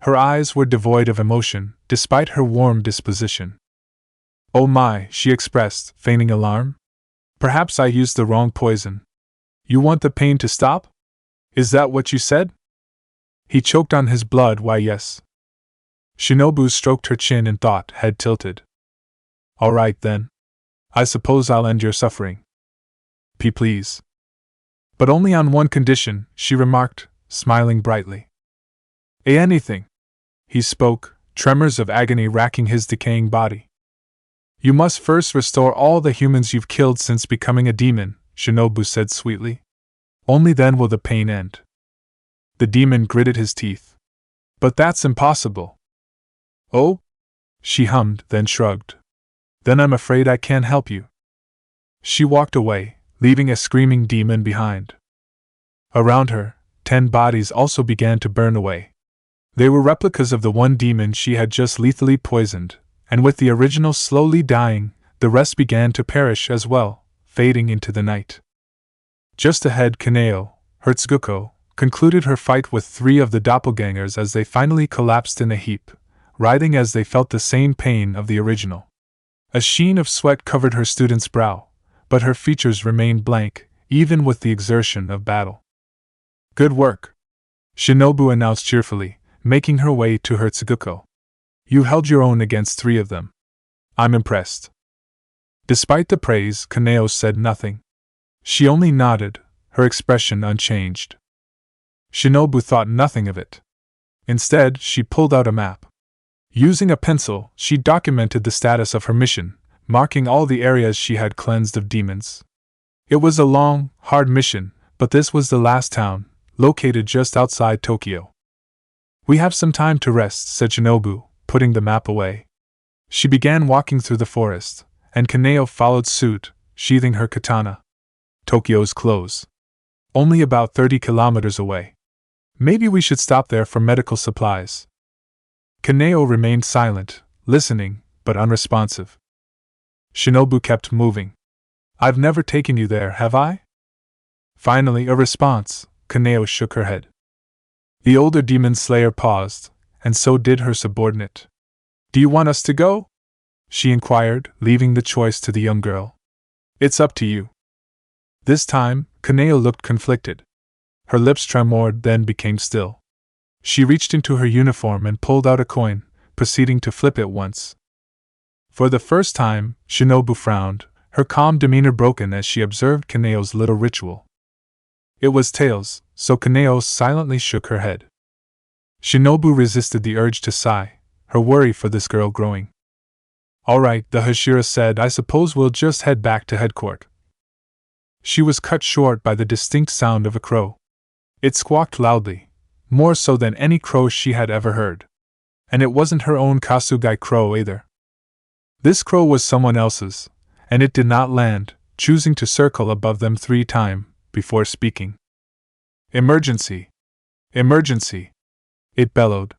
Her eyes were devoid of emotion, despite her warm disposition. Oh my, she expressed, feigning alarm. Perhaps I used the wrong poison. You want the pain to stop? Is that what you said? He choked on his blood. Why, yes. Shinobu stroked her chin in thought, head tilted. All right then. I suppose I'll end your suffering. Please. But only on one condition, she remarked, smiling brightly. Anything. He spoke, tremors of agony racking his decaying body. You must first restore all the humans you've killed since becoming a demon, Shinobu said sweetly. Only then will the pain end. The demon gritted his teeth. But that's impossible. Oh? She hummed, then shrugged. Then I'm afraid I can't help you. She walked away, leaving a screaming demon behind. Around her, 10 bodies also began to burn away. They were replicas of the one demon she had just lethally poisoned, and with the original slowly dying, the rest began to perish as well, fading into the night. Just ahead, Kaneo, Hertsuguko, concluded her fight with 3 of the doppelgangers as they finally collapsed in a heap, writhing as they felt the same pain of the original. A sheen of sweat covered her student's brow, but her features remained blank, even with the exertion of battle. "Good work," Shinobu announced cheerfully, making her way to Hertsuguko. "You held your own against 3 of them. I'm impressed." Despite the praise, Kaneo said nothing. She only nodded, her expression unchanged. Shinobu thought nothing of it. Instead, she pulled out a map. Using a pencil, she documented the status of her mission, marking all the areas she had cleansed of demons. It was a long, hard mission, but this was the last town, located just outside Tokyo. "We have some time to rest," said Shinobu, putting the map away. She began walking through the forest, and Kaneo followed suit, sheathing her katana. Tokyo's close. Only about 30 kilometers away. Maybe we should stop there for medical supplies. Kaneo remained silent, listening, but unresponsive. Shinobu kept moving. "I've never taken you there, have I?" Finally, a response. Kaneo shook her head. The older demon slayer paused, and so did her subordinate. "Do you want us to go?" she inquired, leaving the choice to the young girl. "It's up to you." This time, Kaneo looked conflicted. Her lips tremored, then became still. She reached into her uniform and pulled out a coin, proceeding to flip it once. For the first time, Shinobu frowned, her calm demeanor broken as she observed Kaneo's little ritual. It was tails, so Kaneo silently shook her head. Shinobu resisted the urge to sigh, her worry for this girl growing. "All right," the Hashira said, "I suppose we'll just head back to headquarters." She was cut short by the distinct sound of a crow. It squawked loudly, more so than any crow she had ever heard. And it wasn't her own Kasugai crow either. This crow was someone else's, and it did not land, choosing to circle above them 3 times before speaking. "Emergency! Emergency!" it bellowed.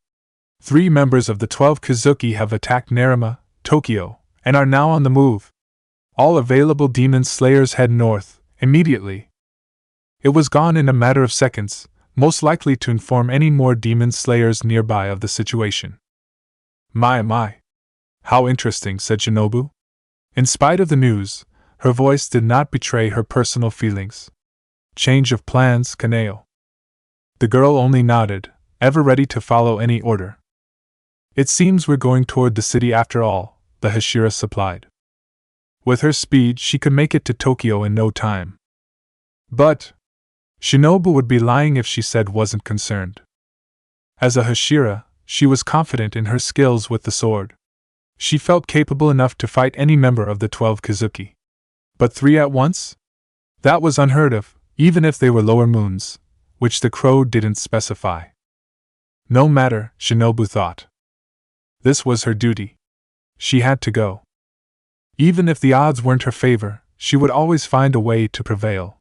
3 members of the 12 Kazuki have attacked Nerima, Tokyo, and are now on the move. All available demon slayers head north, immediately. It was gone in a matter of seconds, most likely to inform any more demon slayers nearby of the situation. My. How interesting," said Shinobu. In spite of the news, her voice did not betray her personal feelings. "Change of plans, Kaneo." The girl only nodded, ever ready to follow any order. "It seems we're going toward the city after all," the Hashira supplied. With her speed, she could make it to Tokyo in no time. But Shinobu would be lying if she said wasn't concerned. As a Hashira, she was confident in her skills with the sword. She felt capable enough to fight any member of the 12 Kazuki. But 3 at once? That was unheard of, even if they were lower moons, which the crow didn't specify. No matter, Shinobu thought. This was her duty. She had to go. Even if the odds weren't her favor, she would always find a way to prevail.